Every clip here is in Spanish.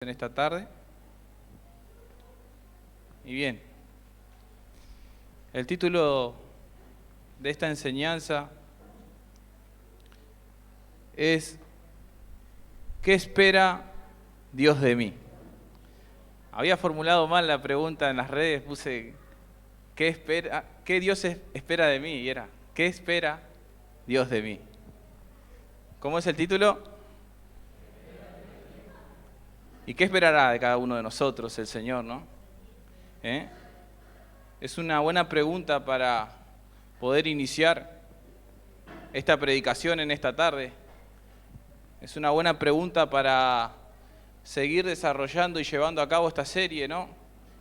En esta tarde. Y bien, el título de esta enseñanza es ¿qué espera Dios de mí? Había formulado mal la pregunta en las redes, puse ¿qué Dios espera de mí? Y era ¿qué espera Dios de mí? ¿Cómo es el título? ¿Y qué esperará de cada uno de nosotros el Señor, no? Es una buena pregunta para poder iniciar esta predicación en esta tarde. Es una buena pregunta para seguir desarrollando y llevando a cabo esta serie, ¿no?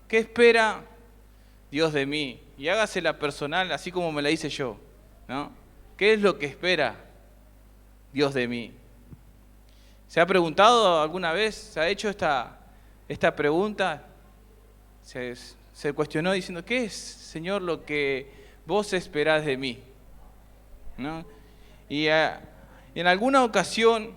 ¿Qué espera Dios de mí? Y hágasela personal, así como me la hice yo, ¿no? ¿Qué es lo que espera Dios de mí? ¿Se ha preguntado alguna vez? ¿Se ha hecho esta pregunta? Se cuestionó diciendo, ¿qué es, Señor, lo que vos esperás de mí? ¿No? Y en alguna ocasión,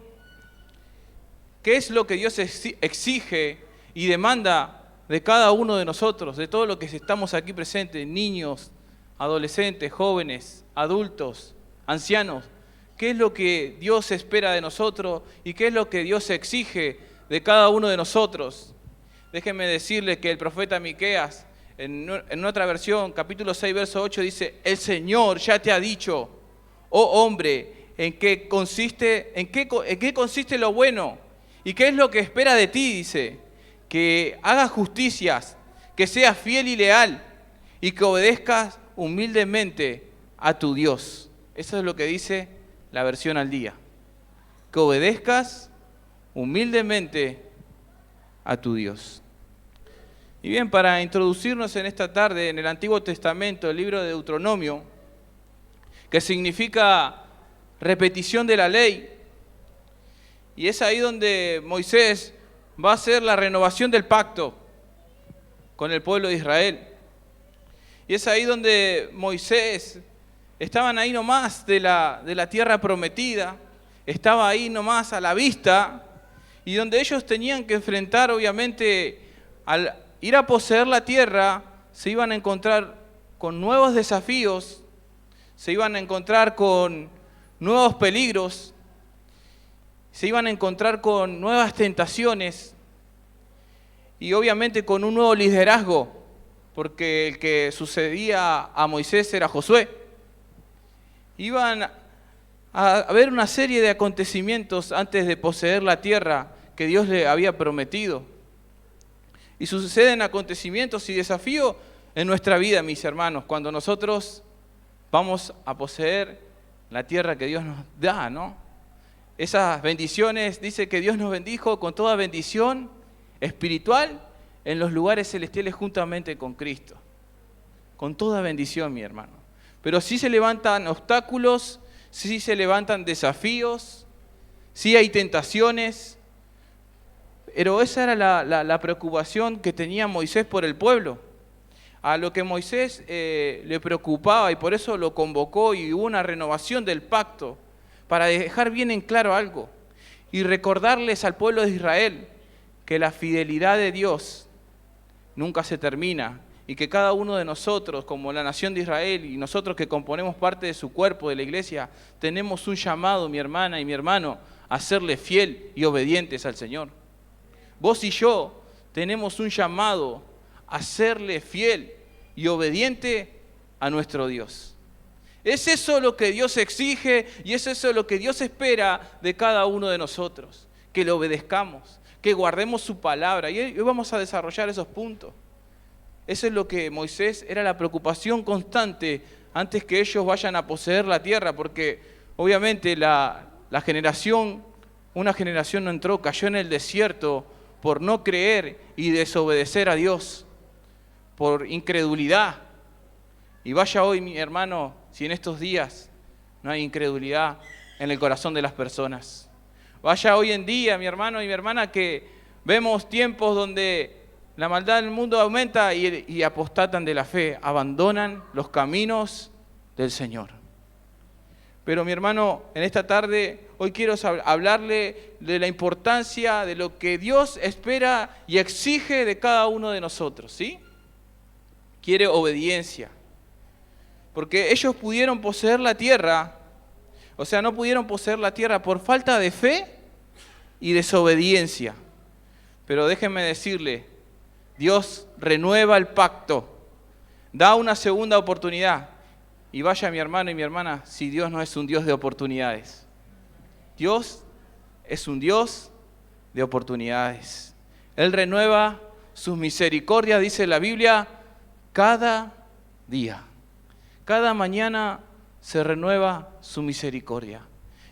¿qué es lo que Dios exige y demanda de cada uno de nosotros, de todos los que estamos aquí presentes, niños, adolescentes, jóvenes, adultos, ancianos? ¿Qué es lo que Dios espera de nosotros y qué es lo que Dios exige de cada uno de nosotros? Déjenme decirles que el profeta Miqueas, en otra versión, capítulo 6, verso 8, dice, el Señor ya te ha dicho, oh hombre, ¿en qué consiste lo bueno? ¿Y qué es lo que espera de ti? Dice, que hagas justicias, que seas fiel y leal y que obedezcas humildemente a tu Dios. Eso es lo que dice la versión al día. Que obedezcas humildemente a tu Dios. Y bien, para introducirnos en esta tarde en el Antiguo Testamento, el libro de Deuteronomio, que significa repetición de la ley, y es ahí donde Moisés va a hacer la renovación del pacto con el pueblo de Israel. Y es ahí donde Moisés estaban ahí nomás de la tierra prometida, estaba ahí nomás a la vista, y donde ellos tenían que enfrentar, obviamente, al ir a poseer la tierra, se iban a encontrar con nuevos desafíos, se iban a encontrar con nuevos peligros, se iban a encontrar con nuevas tentaciones, y obviamente con un nuevo liderazgo, porque el que sucedía a Moisés era Josué. Iban a haber una serie de acontecimientos antes de poseer la tierra que Dios le había prometido. Y suceden acontecimientos y desafíos en nuestra vida, mis hermanos, cuando nosotros vamos a poseer la tierra que Dios nos da, ¿no? Esas bendiciones, dice que Dios nos bendijo con toda bendición espiritual en los lugares celestiales juntamente con Cristo. Con toda bendición, mi hermano. Pero sí se levantan obstáculos, sí se levantan desafíos, sí hay tentaciones. Pero esa era la preocupación que tenía Moisés por el pueblo. A lo que Moisés le preocupaba y por eso lo convocó y hubo una renovación del pacto para dejar bien en claro algo y recordarles al pueblo de Israel que la fidelidad de Dios nunca se termina. Y que cada uno de nosotros, como la nación de Israel, y nosotros que componemos parte de su cuerpo, de la iglesia, tenemos un llamado, mi hermana y mi hermano, a serle fiel y obedientes al Señor. Vos y yo tenemos un llamado a serle fiel y obediente a nuestro Dios. Es eso lo que Dios exige y es eso lo que Dios espera de cada uno de nosotros, que le obedezcamos, que guardemos su palabra. Y hoy vamos a desarrollar esos puntos. Eso es lo que Moisés era la preocupación constante antes que ellos vayan a poseer la tierra, porque obviamente una generación no entró, cayó en el desierto por no creer y desobedecer a Dios, por incredulidad. Y vaya hoy, mi hermano, si en estos días no hay incredulidad en el corazón de las personas. Vaya hoy en día, mi hermano y mi hermana, que vemos tiempos donde la maldad del mundo aumenta y apostatan de la fe, abandonan los caminos del Señor. Pero mi hermano, en esta tarde, hoy quiero hablarle de la importancia de lo que Dios espera y exige de cada uno de nosotros, ¿sí? Quiere obediencia. Porque ellos pudieron poseer la tierra, o sea, no pudieron poseer la tierra por falta de fe y desobediencia. Pero déjenme decirle, Dios renueva el pacto, da una segunda oportunidad. Y vaya mi hermano y mi hermana, si Dios no es un Dios de oportunidades. Dios es un Dios de oportunidades. Él renueva sus misericordias, dice la Biblia, cada día. Cada mañana se renueva su misericordia.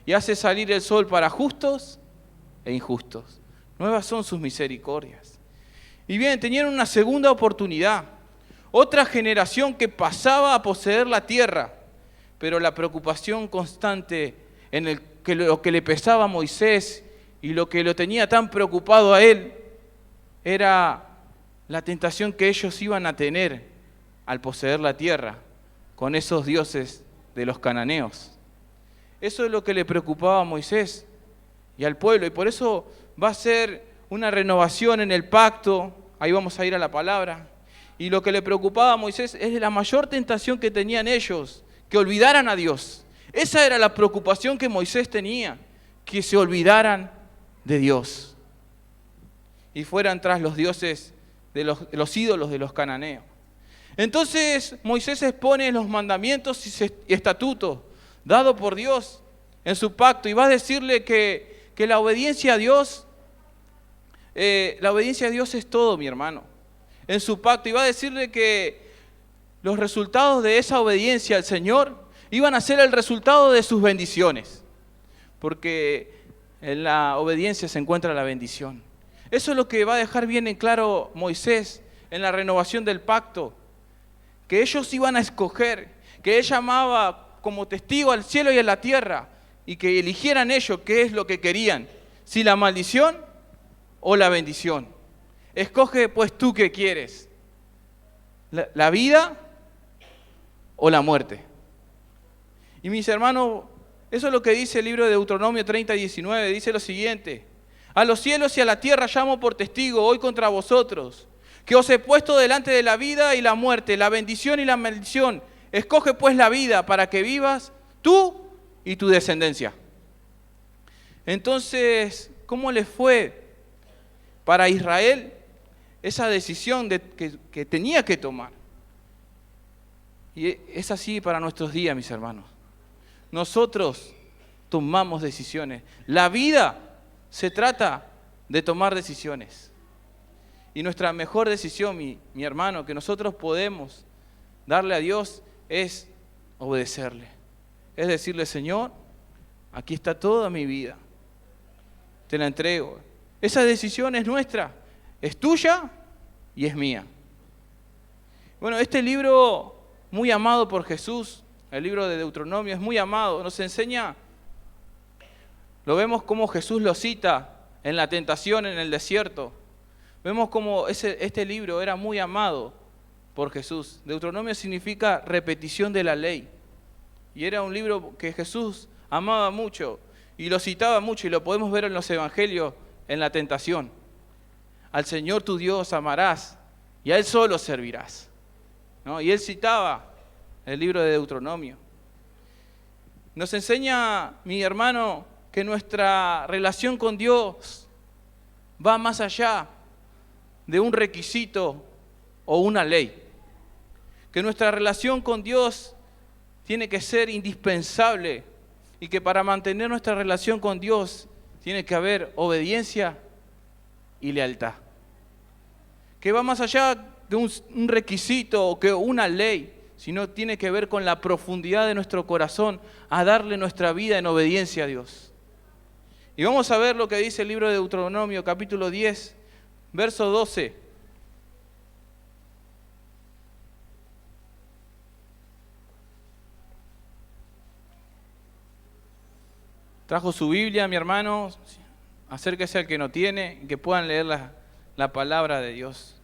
Y hace salir el sol para justos e injustos. Nuevas son sus misericordias. Y bien, tenían una segunda oportunidad. Otra generación que pasaba a poseer la tierra, pero la preocupación constante en lo que le pesaba a Moisés y lo que lo tenía tan preocupado a él, era la tentación que ellos iban a tener al poseer la tierra con esos dioses de los cananeos. Eso es lo que le preocupaba a Moisés y al pueblo, y por eso va a ser una renovación en el pacto. Ahí vamos a ir a la palabra. Y lo que le preocupaba a Moisés es la mayor tentación que tenían ellos, que olvidaran a Dios. Esa era la preocupación que Moisés tenía, que se olvidaran de Dios y fueran tras los dioses, de los ídolos de los cananeos. Entonces Moisés expone los mandamientos y estatutos dados por Dios en su pacto y va a decirle que la obediencia a Dios, es todo, mi hermano, en su pacto, y va a decirle que los resultados de esa obediencia al Señor iban a ser el resultado de sus bendiciones, porque en la obediencia se encuentra la bendición. Eso es lo que va a dejar bien en claro Moisés en la renovación del pacto, que ellos iban a escoger, que él llamaba como testigo al cielo y a la tierra, y que eligieran ellos qué es lo que querían, si la maldición o la bendición. Escoge pues tú qué quieres, la vida o la muerte. Y mis hermanos, eso es lo que dice el libro de Deuteronomio 30:19, dice lo siguiente: a los cielos y a la tierra llamo por testigo hoy contra vosotros, que os he puesto delante de la vida y la muerte, la bendición y la maldición. Escoge pues la vida para que vivas tú y tu descendencia. Entonces, ¿cómo les fue para Israel esa decisión que tenía que tomar? Y es así para nuestros días, mis hermanos. Nosotros tomamos decisiones. La vida se trata de tomar decisiones. Y nuestra mejor decisión, mi hermano, que nosotros podemos darle a Dios es obedecerle. Es decirle: Señor, aquí está toda mi vida. Te la entrego. Esa decisión es nuestra, es tuya y es mía. Bueno, este libro muy amado por Jesús, el libro de Deuteronomio, es muy amado. Nos enseña, lo vemos como Jesús lo cita en la tentación en el desierto. Vemos como este libro era muy amado por Jesús. Deuteronomio significa repetición de la ley. Y era un libro que Jesús amaba mucho y lo citaba mucho, y lo podemos ver en los evangelios en la tentación. Al Señor tu Dios amarás y a Él solo servirás, ¿no? Y Él citaba el libro de Deuteronomio. Nos enseña, mi hermano, que nuestra relación con Dios va más allá de un requisito o una ley. Que nuestra relación con Dios tiene que ser indispensable, y que para mantener nuestra relación con Dios tiene que haber obediencia y lealtad. Que va más allá de un requisito o que una ley, sino tiene que ver con la profundidad de nuestro corazón a darle nuestra vida en obediencia a Dios. Y vamos a ver lo que dice el libro de Deuteronomio, capítulo 10, verso 12. Trajo su Biblia, mi hermano, acérquese al que no tiene, que puedan leer la palabra de Dios.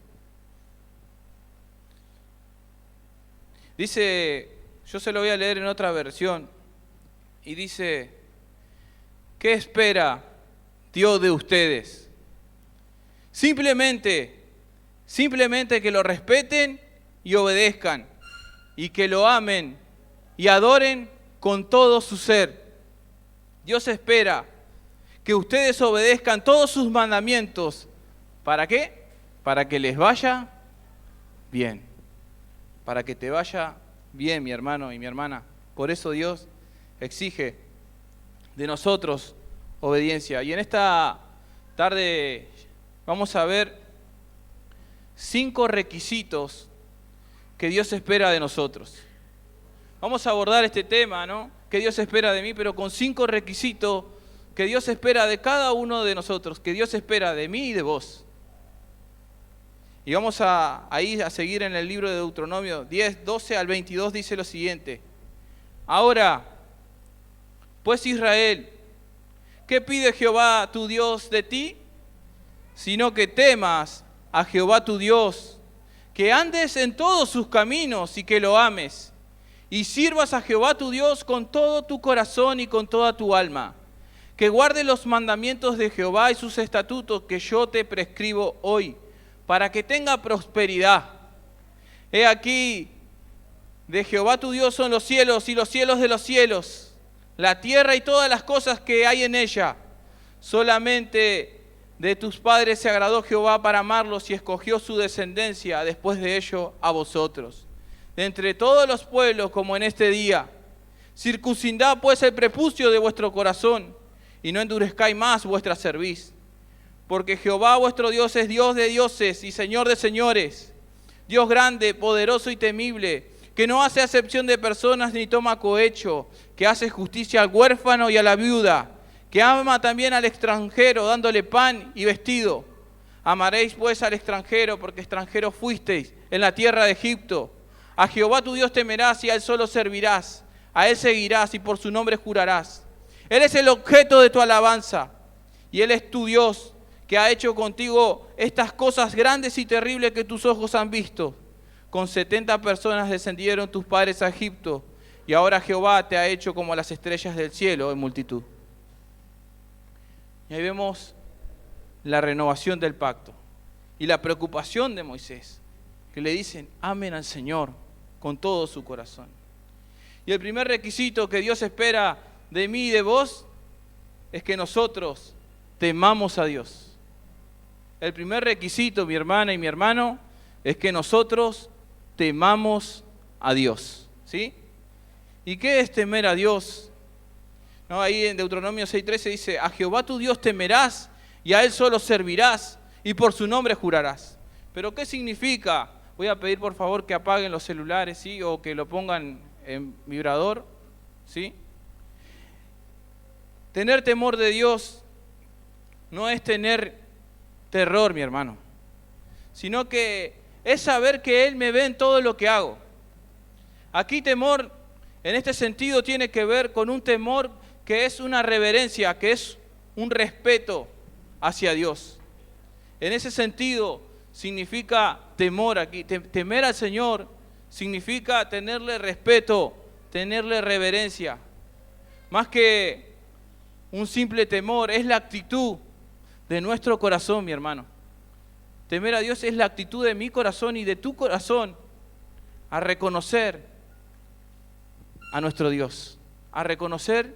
Dice, yo se lo voy a leer en otra versión, y dice, ¿qué espera Dios de ustedes? Simplemente que lo respeten y obedezcan, y que lo amen y adoren con todo su ser. Dios espera que ustedes obedezcan todos sus mandamientos. ¿Para qué? Para que les vaya bien. Para que te vaya bien, mi hermano y mi hermana. Por eso Dios exige de nosotros obediencia. Y en esta tarde vamos a ver 5 requisitos que Dios espera de nosotros. Vamos a abordar este tema, ¿no? Que Dios espera de mí, pero con 5 requisitos que Dios espera de cada uno de nosotros, que Dios espera de mí y de vos. Y vamos a seguir en el libro de Deuteronomio 10, 12 al 22, dice lo siguiente. Ahora, pues Israel, ¿qué pide Jehová tu Dios de ti? Sino que temas a Jehová tu Dios, que andes en todos sus caminos y que lo ames, y sirvas a Jehová tu Dios con todo tu corazón y con toda tu alma, que guardes los mandamientos de Jehová y sus estatutos que yo te prescribo hoy, para que tenga prosperidad. He aquí, de Jehová tu Dios son los cielos y los cielos de los cielos, la tierra y todas las cosas que hay en ella. Solamente de tus padres se agradó Jehová para amarlos y escogió su descendencia después de ello a vosotros. De entre todos los pueblos como en este día, circuncidad pues el prepucio de vuestro corazón y no endurezcáis más vuestra cerviz. Porque Jehová vuestro Dios es Dios de dioses y Señor de señores, Dios grande, poderoso y temible, que no hace acepción de personas ni toma cohecho, que hace justicia al huérfano y a la viuda, que ama también al extranjero, dándole pan y vestido. Amaréis pues al extranjero, porque extranjeros fuisteis en la tierra de Egipto. A Jehová tu Dios temerás y a él solo servirás, a él seguirás y por su nombre jurarás. Él es el objeto de tu alabanza y él es tu Dios, que ha hecho contigo estas cosas grandes y terribles que tus ojos han visto. Con 70 personas descendieron tus padres a Egipto, y ahora Jehová te ha hecho como las estrellas del cielo en multitud. Y ahí vemos la renovación del pacto y la preocupación de Moisés, que le dicen, amen al Señor con todo su corazón. Y el primer requisito que Dios espera de mí y de vos es que nosotros temamos a Dios. El primer requisito, mi hermana y mi hermano, es que nosotros temamos a Dios, ¿sí? ¿Y qué es temer a Dios? ¿No? Ahí en Deuteronomio 6:13 dice, a Jehová tu Dios temerás y a él solo servirás y por su nombre jurarás. ¿Pero qué significa? Voy a pedir por favor que apaguen los celulares, ¿sí? O que lo pongan en vibrador, ¿sí? Tener temor de Dios no es tener terror, mi hermano, sino que es saber que Él me ve en todo lo que hago. Aquí temor, en este sentido, tiene que ver con un temor que es una reverencia, que es un respeto hacia Dios. En ese sentido, significa temor aquí. Temer al Señor significa tenerle respeto, tenerle reverencia. Más que un simple temor, es la actitud de nuestro corazón, mi hermano. Temer a Dios es la actitud de mi corazón y de tu corazón a reconocer a nuestro Dios, a reconocer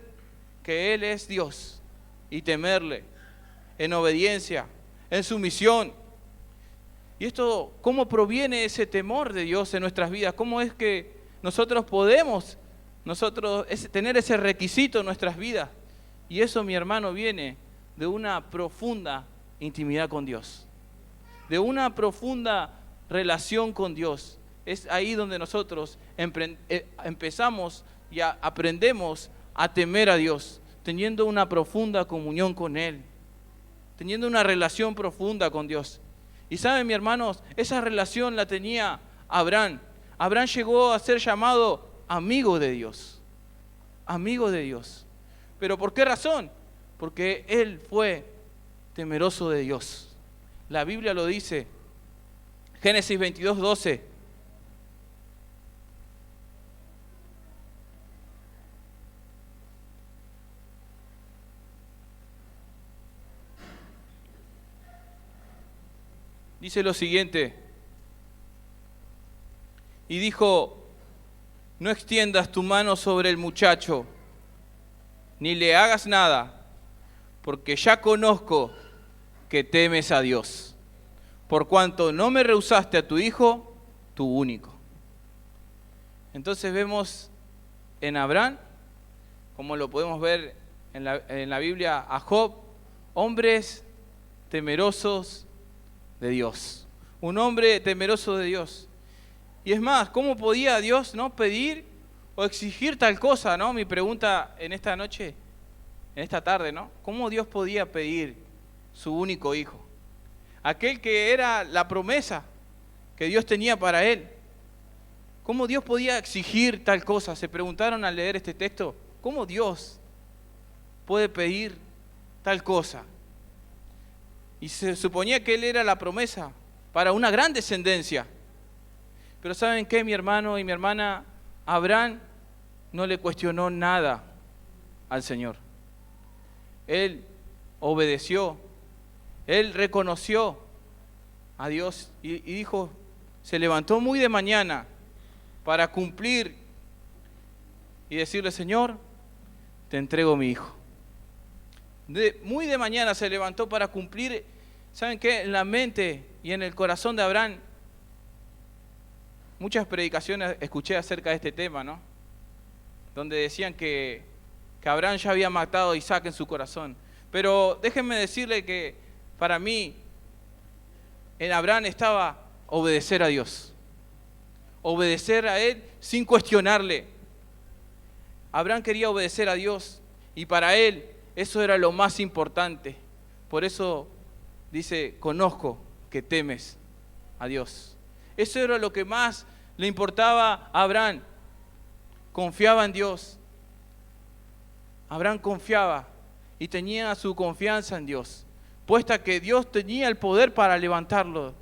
que Él es Dios y temerle en obediencia, en sumisión. Y esto, ¿cómo proviene ese temor de Dios en nuestras vidas? ¿Cómo es que nosotros podemos tener ese requisito en nuestras vidas? Y eso, mi hermano, viene de una profunda intimidad con Dios, de una profunda relación con Dios. Es ahí donde nosotros empezamos y aprendemos a temer a Dios, teniendo una profunda comunión con Él, teniendo una relación profunda con Dios. Y saben, mis hermanos, esa relación la tenía Abraham. Abraham llegó a ser llamado amigo de Dios, amigo de Dios. ¿Pero por qué razón? Porque él fue temeroso de Dios. La Biblia lo dice, Génesis 22:12. dice lo siguiente: y dijo, no extiendas tu mano sobre el muchacho, ni le hagas nada, porque ya conozco que temes a Dios, por cuanto no me rehusaste a tu hijo, tu único. Entonces vemos en Abraham, como lo podemos ver en la Biblia, a Job, hombres temerosos de Dios. Un hombre temeroso de Dios. Y es más, ¿cómo podía Dios no pedir o exigir tal cosa, no? Mi pregunta en esta noche, en esta tarde, ¿no? ¿Cómo Dios podía pedir su único hijo? Aquel que era la promesa que Dios tenía para él. ¿Cómo Dios podía exigir tal cosa? Se preguntaron al leer este texto, ¿cómo Dios puede pedir tal cosa? Y se suponía que él era la promesa para una gran descendencia. Pero ¿saben qué, mi hermano y mi hermana? Abraham no le cuestionó nada al Señor. Él obedeció, él reconoció a Dios y dijo, se levantó muy de mañana para cumplir y decirle, Señor, te entrego mi hijo. Muy de mañana se levantó para cumplir. ¿Saben qué? En la mente y en el corazón de Abraham, muchas predicaciones escuché acerca de este tema, ¿no? Donde decían que Abraham ya había matado a Isaac en su corazón. Pero déjenme decirle que para mí, en Abraham estaba obedecer a Dios. Obedecer a Él sin cuestionarle. Abraham quería obedecer a Dios y para él eso era lo más importante. Por eso dice, conozco que temes a Dios. Eso era lo que más le importaba a Abraham. Confiaba en Dios. Abraham confiaba y tenía su confianza en Dios, puesta que Dios tenía el poder para levantarlo.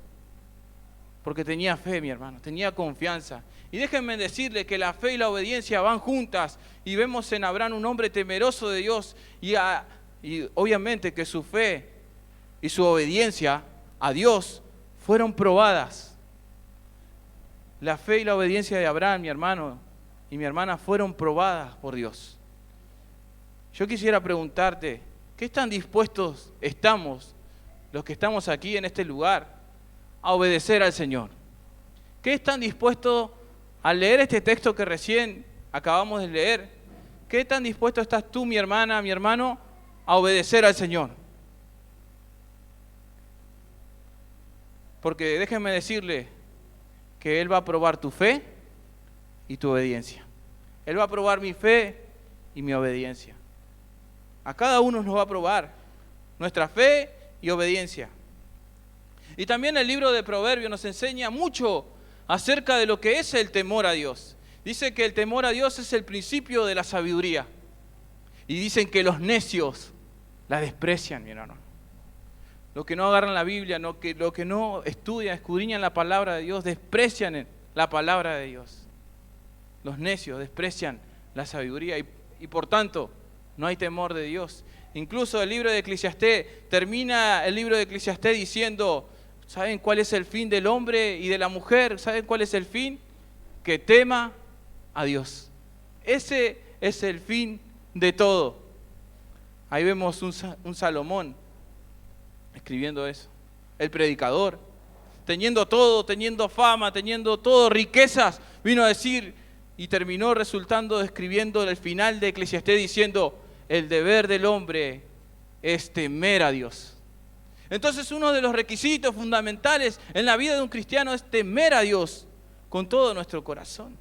Porque tenía fe, mi hermano, tenía confianza. Y déjenme decirle que la fe y la obediencia van juntas. Y vemos en Abraham un hombre temeroso de Dios. Y obviamente que su fe y su obediencia a Dios fueron probadas. La fe y la obediencia de Abraham, mi hermano y mi hermana, fueron probadas por Dios. Yo quisiera preguntarte, ¿qué tan dispuestos estamos, los que estamos aquí en este lugar, a obedecer al Señor? ¿Qué están dispuestos al leer este texto que recién acabamos de leer? ¿Qué tan dispuesto estás tú, mi hermana, mi hermano, a obedecer al Señor? Porque déjenme decirle que Él va a probar tu fe y tu obediencia. Él va a probar mi fe y mi obediencia. A cada uno nos va a probar nuestra fe y obediencia. Y también el libro de Proverbios nos enseña mucho acerca de lo que es el temor a Dios. Dice que el temor a Dios es el principio de la sabiduría. Y dicen que los necios la desprecian, mi hermano. Los que no agarran la Biblia, los que no estudian, escudriñan la palabra de Dios, desprecian la palabra de Dios. Los necios desprecian la sabiduría y por tanto no hay temor de Dios. Incluso el libro de Eclesiastés, termina el libro de Eclesiastés diciendo, ¿saben cuál es el fin del hombre y de la mujer? ¿Saben cuál es el fin? Que tema a Dios. Ese es el fin de todo. Ahí vemos un Salomón escribiendo eso. El predicador, teniendo todo, teniendo fama, teniendo todo, riquezas, vino a decir y terminó resultando escribiendo el final de Eclesiastés diciendo, el deber del hombre es temer a Dios. Entonces uno de los requisitos fundamentales en la vida de un cristiano es temer a Dios con todo nuestro corazón.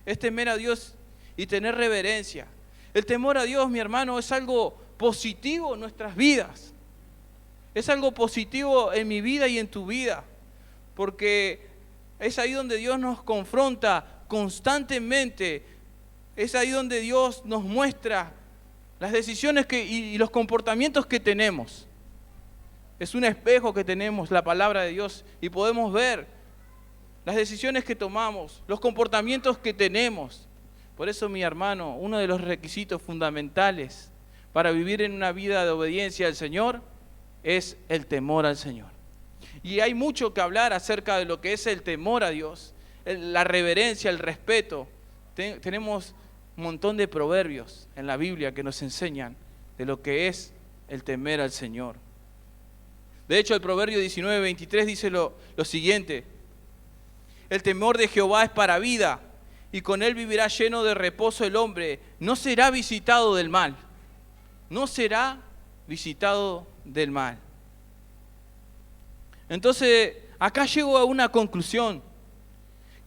Es temer a Dios y tener reverencia. El temor a Dios, mi hermano, es algo positivo en nuestras vidas. Es algo positivo en mi vida y en tu vida. Porque es ahí donde Dios nos confronta constantemente. Es ahí donde Dios nos muestra las decisiones y los comportamientos que tenemos. Es un espejo que tenemos, la palabra de Dios, y podemos ver las decisiones que tomamos, los comportamientos que tenemos. Por eso, mi hermano, uno de los requisitos fundamentales para vivir en una vida de obediencia al Señor es el temor al Señor. Y hay mucho que hablar acerca de lo que es el temor a Dios, la reverencia, el respeto. Tenemos un montón de proverbios en la Biblia que nos enseñan de lo que es el temer al Señor. De hecho, el Proverbio 19:23 dice lo siguiente: el temor de Jehová es para vida, y con él vivirá lleno de reposo el hombre. No será visitado del mal. No será visitado del mal. Entonces, acá llego a una conclusión,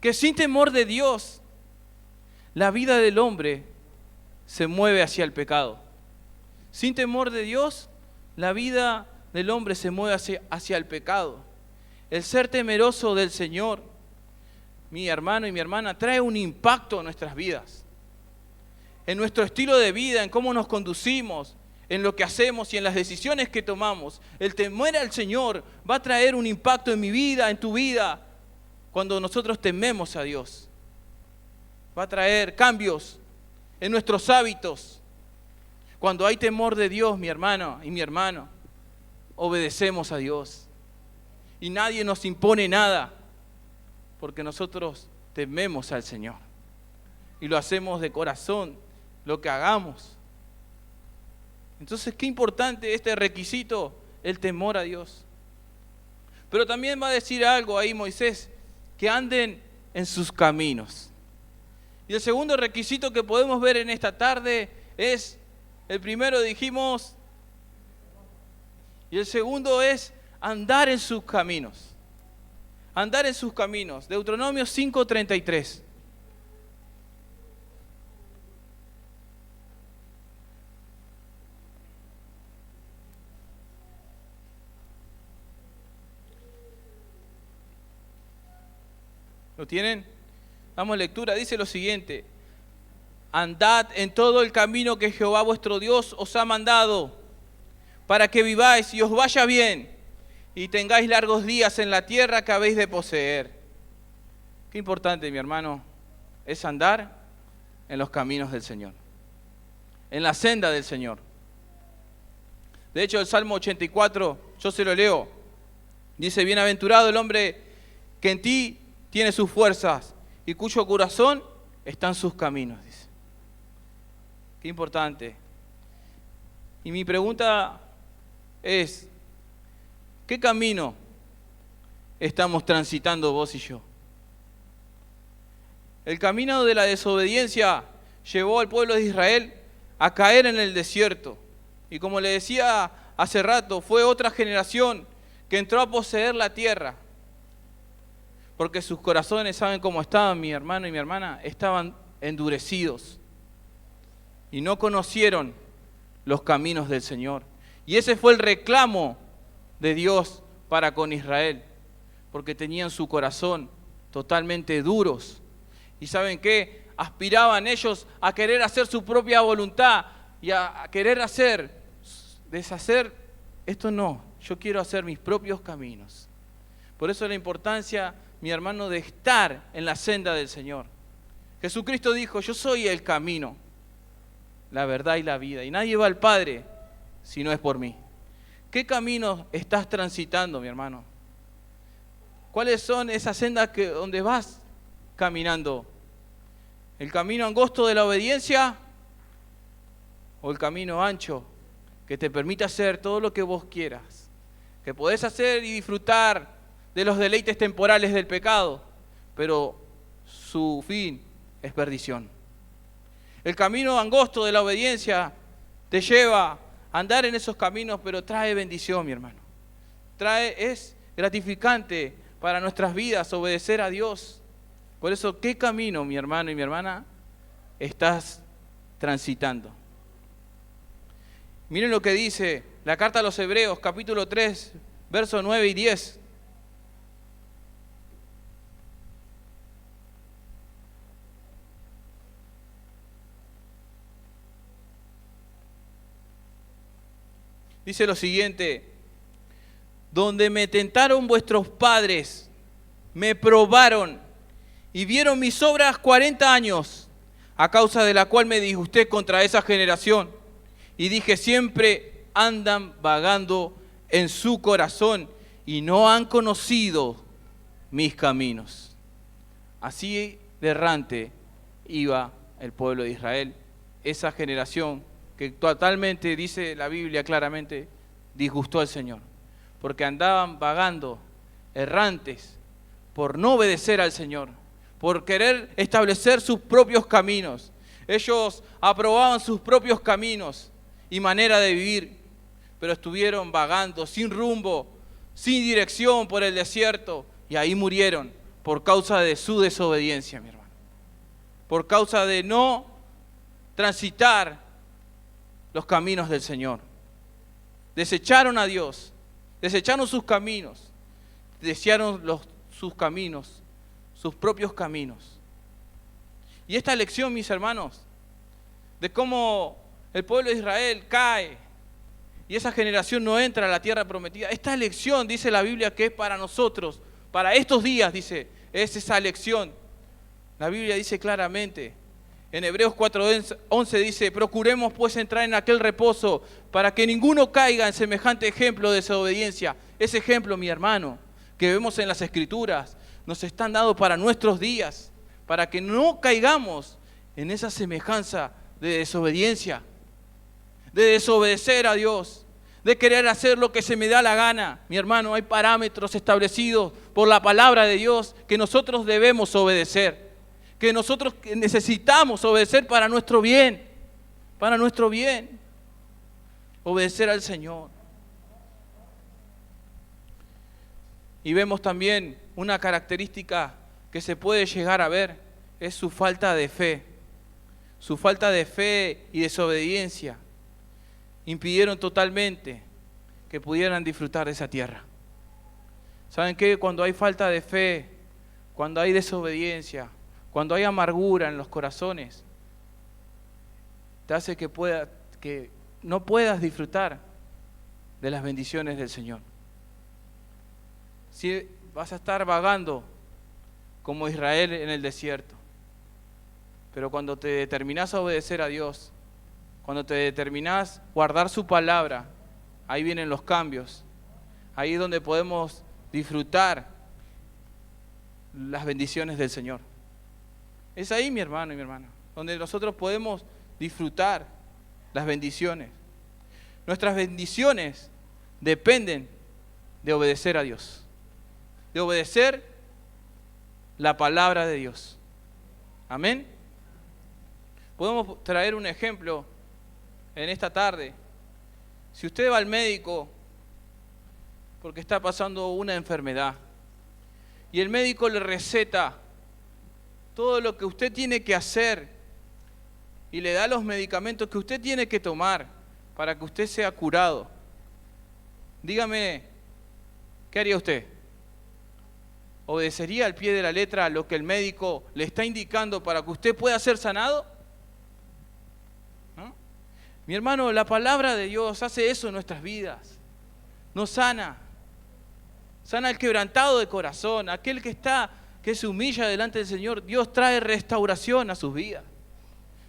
que sin temor de Dios, la vida del hombre se mueve hacia el pecado. Sin temor de Dios, la vida del hombre se mueve hacia el pecado. El ser temeroso del Señor, mi hermano y mi hermana, trae un impacto en nuestras vidas, en nuestro estilo de vida, en cómo nos conducimos, en lo que hacemos y en las decisiones que tomamos. El temor al Señor va a traer un impacto en mi vida, en tu vida, cuando nosotros tememos a Dios. Va a traer cambios en nuestros hábitos. Cuando hay temor de Dios, mi hermano y mi hermano, obedecemos a Dios. Y nadie nos impone nada, porque nosotros tememos al Señor. Y lo hacemos de corazón, lo que hagamos. Entonces, qué importante este requisito, el temor a Dios. Pero también va a decir algo ahí Moisés, que anden en sus caminos. Y el segundo requisito que podemos ver en esta tarde es, el primero dijimos, y el segundo es andar en sus caminos. Andar en sus caminos. Deuteronomio 5:33. ¿Lo tienen? Damos lectura. Dice lo siguiente: andad en todo el camino que Jehová vuestro Dios os ha mandado, para que viváis y os vaya bien, y tengáis largos días en la tierra que habéis de poseer. Qué importante, mi hermano, es andar en los caminos del Señor, en la senda del Señor. De hecho, el Salmo 84, yo se lo leo, dice: bienaventurado el hombre que en ti tiene sus fuerzas y cuyo corazón está en sus caminos, dice. Qué importante. Y mi pregunta es, ¿qué camino estamos transitando vos y yo? El camino de la desobediencia llevó al pueblo de Israel a caer en el desierto. Y como le decía hace rato, fue otra generación que entró a poseer la tierra. Porque sus corazones, ¿saben cómo estaban, mi hermano y mi hermana? Estaban endurecidos. Y no conocieron los caminos del Señor. Y ese fue el reclamo de Dios para con Israel. Porque tenían su corazón totalmente duros. ¿Y saben qué? Aspiraban ellos a querer hacer su propia voluntad y a querer deshacer. Esto no, yo quiero hacer mis propios caminos. Por eso la importancia, mi hermano, de estar en la senda del Señor. Jesucristo dijo: yo soy el camino, la verdad y la vida, y nadie va al Padre si no es por mí. ¿Qué camino estás transitando, mi hermano? ¿Cuáles son esas sendas donde vas caminando? ¿El camino angosto de la obediencia o el camino ancho que te permite hacer todo lo que vos quieras? Que podés hacer y disfrutar de los deleites temporales del pecado, pero su fin es perdición. El camino angosto de la obediencia te lleva a andar en esos caminos, pero trae bendición, mi hermano. Es gratificante para nuestras vidas obedecer a Dios. Por eso, ¿qué camino, mi hermano y mi hermana, estás transitando? Miren lo que dice la carta a los Hebreos, capítulo 3, versos 9 y 10. Dice lo siguiente: donde me tentaron vuestros padres, me probaron y vieron mis obras 40 años, a causa de la cual me disgusté contra esa generación. Y dije: siempre andan vagando en su corazón, y no han conocido mis caminos. Así de errante iba el pueblo de Israel, esa generación que totalmente, dice la Biblia claramente, disgustó al Señor, porque andaban vagando, errantes, por no obedecer al Señor, por querer establecer sus propios caminos. Ellos aprobaban sus propios caminos y manera de vivir, pero estuvieron vagando sin rumbo, sin dirección por el desierto, y ahí murieron por causa de su desobediencia, mi hermano. Por causa de no transitar los caminos del Señor. Desecharon a Dios, desecharon sus caminos, desearon sus caminos, sus propios caminos. Y esta lección, mis hermanos, de cómo el pueblo de Israel cae y esa generación no entra a la tierra prometida, esta lección, dice la Biblia, que es para nosotros, para estos días, dice, es esa lección. La Biblia dice claramente, en Hebreos 4:11 dice, procuremos pues entrar en aquel reposo para que ninguno caiga en semejante ejemplo de desobediencia. Ese ejemplo, mi hermano, que vemos en las Escrituras, nos están dados para nuestros días, para que no caigamos en esa semejanza de desobediencia, de desobedecer a Dios, de querer hacer lo que se me da la gana. Mi hermano, hay parámetros establecidos por la palabra de Dios que nosotros debemos obedecer, que nosotros necesitamos obedecer para nuestro bien, obedecer al Señor. Y vemos también una característica que se puede llegar a ver, es su falta de fe. Su falta de fe y desobediencia impidieron totalmente que pudieran disfrutar de esa tierra. ¿Saben qué? Cuando hay falta de fe, cuando hay desobediencia, cuando hay amargura en los corazones, te hace que no puedas disfrutar de las bendiciones del Señor. Si vas a estar vagando como Israel en el desierto, pero cuando te determinás a obedecer a Dios, cuando te determinás a guardar su palabra, ahí vienen los cambios. Ahí es donde podemos disfrutar las bendiciones del Señor. Es ahí, mi hermano y mi hermana, donde nosotros podemos disfrutar las bendiciones. Nuestras bendiciones dependen de obedecer a Dios, de obedecer la palabra de Dios. Amén. Podemos traer un ejemplo en esta tarde. Si usted va al médico porque está pasando una enfermedad y el médico le receta todo lo que usted tiene que hacer y le da los medicamentos que usted tiene que tomar para que usted sea curado, dígame, ¿qué haría usted? ¿Obedecería al pie de la letra lo que el médico le está indicando para que usted pueda ser sanado? ¿No? Mi hermano, la palabra de Dios hace eso en nuestras vidas. Nos sana. Sana al quebrantado de corazón, aquel que se humilla delante del Señor. Dios trae restauración a sus vidas.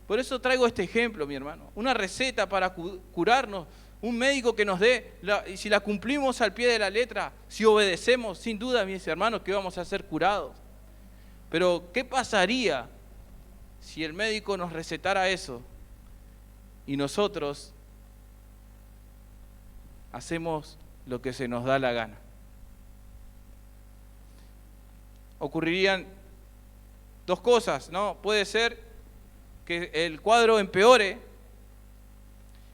Por eso traigo este ejemplo, mi hermano. Una receta para curarnos. Un médico que nos dé, y si la cumplimos al pie de la letra, si obedecemos, sin duda, mis hermanos, que vamos a ser curados. Pero, ¿qué pasaría si el médico nos recetara eso y nosotros hacemos lo que se nos da la gana? Ocurrirían dos cosas, ¿no? Puede ser que el cuadro empeore,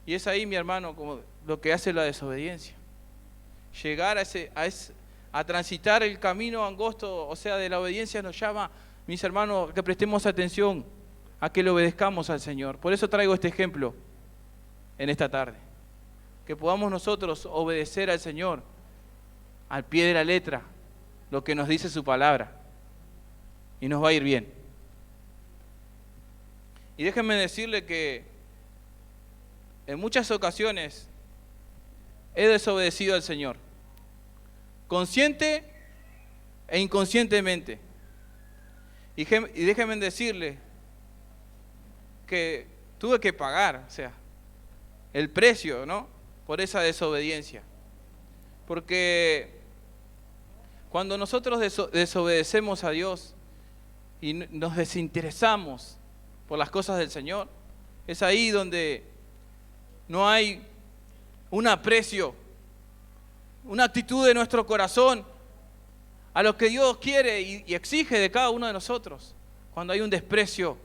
y es ahí, mi hermano, como lo que hace la desobediencia. Llegar a transitar el camino angosto, o sea, de la obediencia, nos llama, mis hermanos, a que prestemos atención, a que le obedezcamos al Señor. Por eso traigo este ejemplo en esta tarde. Que podamos nosotros obedecer al Señor al pie de la letra, lo que nos dice su palabra, y nos va a ir bien. Y déjenme decirle que en muchas ocasiones he desobedecido al Señor, consciente e inconscientemente. Y déjenme decirle que tuve que pagar, o sea, el precio, ¿no?, por esa desobediencia. Porque Cuando nosotros desobedecemos a Dios y nos desinteresamos por las cosas del Señor, es ahí donde no hay un aprecio, una actitud de nuestro corazón a lo que Dios quiere y exige de cada uno de nosotros. Cuando hay un desprecio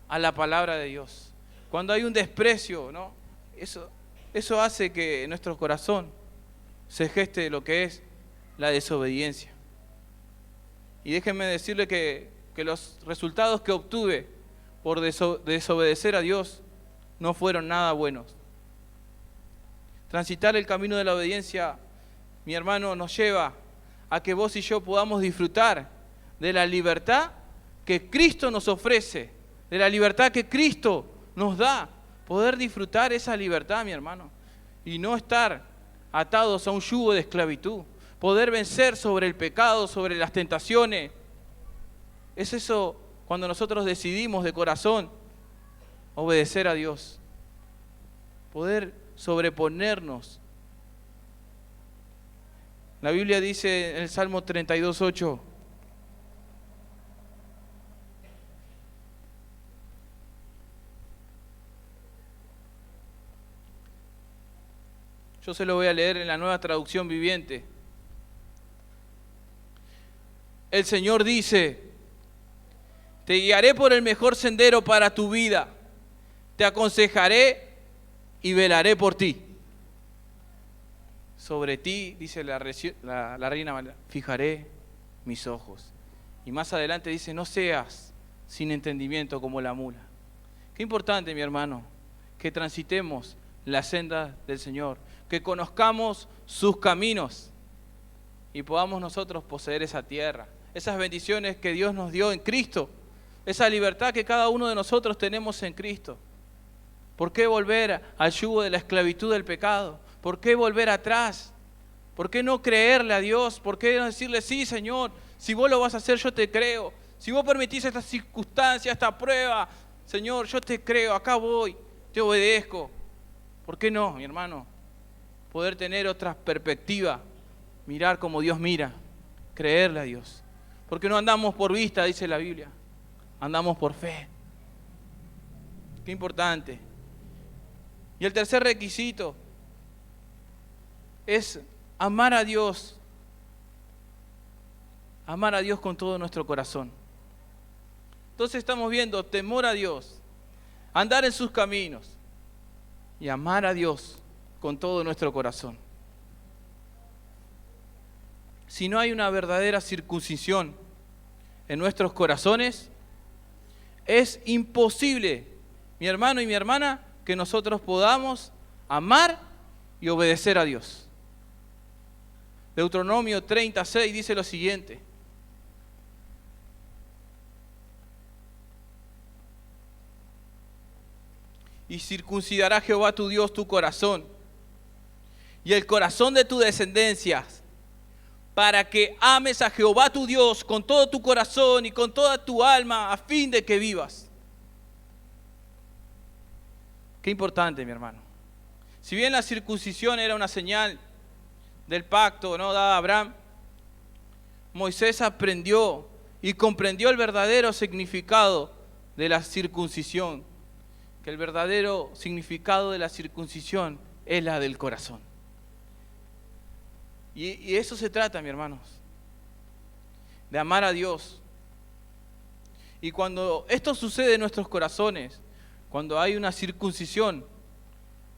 a la palabra de Dios, cuando hay un desprecio, ¿no? Eso hace que en nuestro corazón se geste lo que es la desobediencia. Y déjenme decirle que los resultados que obtuve por desobedecer a Dios no fueron nada buenos. Transitar el camino de la obediencia, mi hermano, nos lleva a que vos y yo podamos disfrutar de la libertad que Cristo nos ofrece, de la libertad que Cristo nos da. Poder disfrutar esa libertad, mi hermano, y no estar atados a un yugo de esclavitud. Poder vencer sobre el pecado, sobre las tentaciones. Es eso cuando nosotros decidimos de corazón obedecer a Dios. Poder sobreponernos. La Biblia dice en el Salmo 32:8: yo se lo voy a leer en la Nueva Traducción Viviente. El Señor dice: te guiaré por el mejor sendero para tu vida, te aconsejaré y velaré por ti. Sobre ti, dice la Reina Valera, fijaré mis ojos. Y más adelante dice: no seas sin entendimiento como la mula. Qué importante, mi hermano, que transitemos la senda del Señor, que conozcamos sus caminos y podamos nosotros poseer esa tierra, esas bendiciones que Dios nos dio en Cristo, esa libertad que cada uno de nosotros tenemos en Cristo. ¿Por qué volver al yugo de la esclavitud del pecado? ¿Por qué volver atrás? ¿Por qué no creerle a Dios? ¿Por qué no decirle: sí, Señor, si vos lo vas a hacer, yo te creo? Si vos permitís esta circunstancia, esta prueba, Señor, yo te creo, acá voy, te obedezco. ¿Por qué no, mi hermano? Poder tener otra perspectiva, mirar como Dios mira, creerle a Dios. Porque no andamos por vista, dice la Biblia, andamos por fe. Qué importante. Y el tercer requisito es amar a Dios con todo nuestro corazón. Entonces estamos viendo temor a Dios, andar en sus caminos y amar a Dios con todo nuestro corazón. Si no hay una verdadera circuncisión en nuestros corazones, es imposible, mi hermano y mi hermana, que nosotros podamos amar y obedecer a Dios. Deuteronomio 36 dice lo siguiente: y circuncidará Jehová tu Dios tu corazón y el corazón de tu descendencia, para que ames a Jehová tu Dios con todo tu corazón y con toda tu alma, a fin de que vivas. Qué importante, mi hermano. Si bien la circuncisión era una señal del pacto, ¿no?, dada a Abraham, Moisés aprendió y comprendió el verdadero significado de la circuncisión, que el verdadero significado de la circuncisión es la del corazón. Y eso se trata, mis hermanos, de amar a Dios. Y cuando esto sucede en nuestros corazones, cuando hay una circuncisión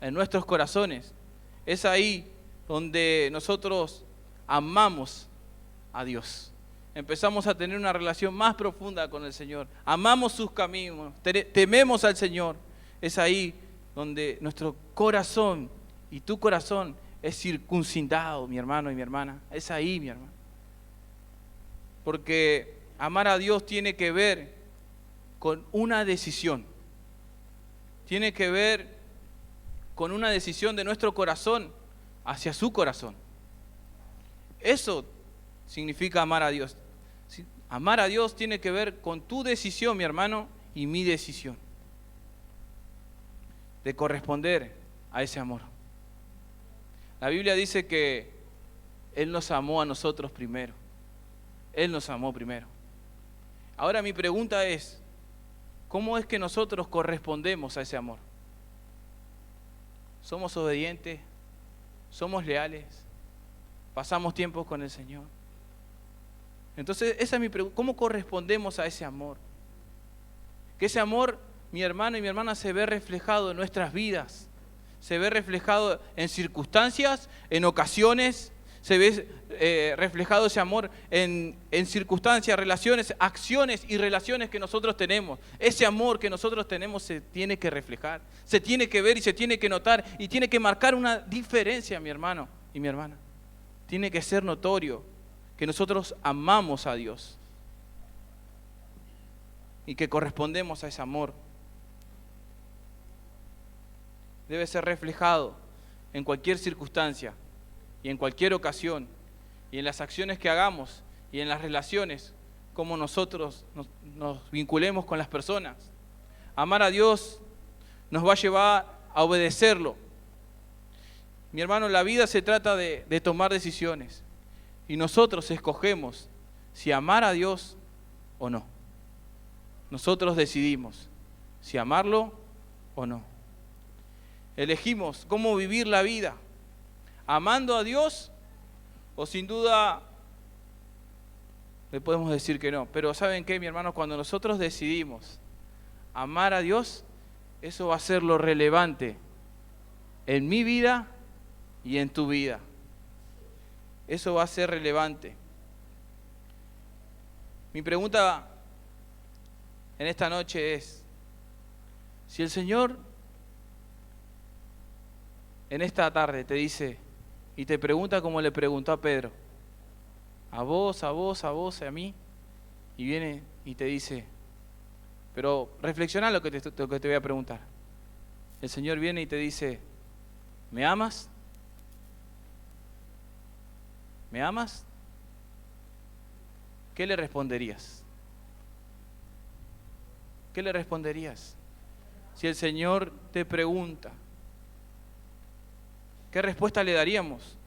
en nuestros corazones, es ahí donde nosotros amamos a Dios. Empezamos a tener una relación más profunda con el Señor. Amamos sus caminos, tememos al Señor. Es ahí donde nuestro corazón y tu corazón es circuncidado, mi hermano y mi hermana. Es ahí, mi hermano. Porque amar a Dios tiene que ver con una decisión. Tiene que ver con una decisión de nuestro corazón hacia su corazón. Eso significa amar a Dios. Amar a Dios tiene que ver con tu decisión, mi hermano, y mi decisión de corresponder a ese amor. La Biblia dice que Él nos amó a nosotros primero. Él nos amó primero. Ahora mi pregunta es, ¿cómo es que nosotros correspondemos a ese amor? ¿Somos obedientes? ¿Somos leales? ¿Pasamos tiempo con el Señor? Entonces, esa es mi pregunta. ¿Cómo correspondemos a ese amor? Que ese amor, mi hermano y mi hermana, se ve reflejado en nuestras vidas. Se ve reflejado en circunstancias, en ocasiones. Se ve reflejado ese amor en circunstancias, relaciones, acciones y relaciones que nosotros tenemos. Ese amor que nosotros tenemos se tiene que reflejar, se tiene que ver y se tiene que notar y tiene que marcar una diferencia, mi hermano y mi hermana. Tiene que ser notorio que nosotros amamos a Dios y que correspondemos a ese amor. Debe ser reflejado en cualquier circunstancia y en cualquier ocasión, y en las acciones que hagamos, y en las relaciones, como nosotros nos vinculemos con las personas. Amar a Dios nos va a llevar a obedecerlo. Mi hermano, la vida se trata de tomar decisiones, y nosotros escogemos si amar a Dios o no. Nosotros decidimos si amarlo o no. Elegimos cómo vivir la vida, amando a Dios, o sin duda le podemos decir que no. Pero ¿saben qué, mi hermano? Cuando nosotros decidimos amar a Dios, eso va a ser lo relevante en mi vida y en tu vida. Eso va a ser relevante. Mi pregunta en esta noche es, si el Señor en esta tarde te dice y te pregunta como le preguntó a Pedro, a vos, a mí, y viene y te dice, pero reflexiona lo que te voy a preguntar. El Señor viene y te dice, ¿me amas? ¿Me amas? ¿Qué le responderías? ¿Qué le responderías? Si el Señor te pregunta, ¿qué respuesta le daríamos?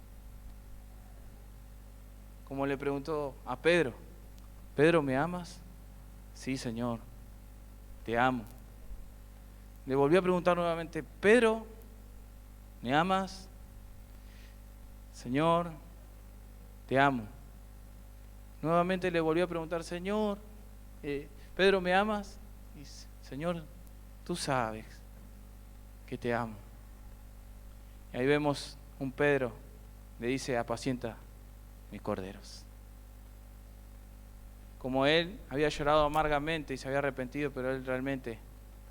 Como le preguntó a Pedro, Pedro, ¿me amas? Sí, Señor, te amo. Le volvió a preguntar nuevamente, Pedro, ¿me amas? Señor, te amo. Nuevamente le volvió a preguntar, Señor, Pedro, ¿me amas? Y Señor, tú sabes que te amo. Y ahí vemos un Pedro, le dice, apacienta mis corderos. Como él había llorado amargamente y se había arrepentido, pero él realmente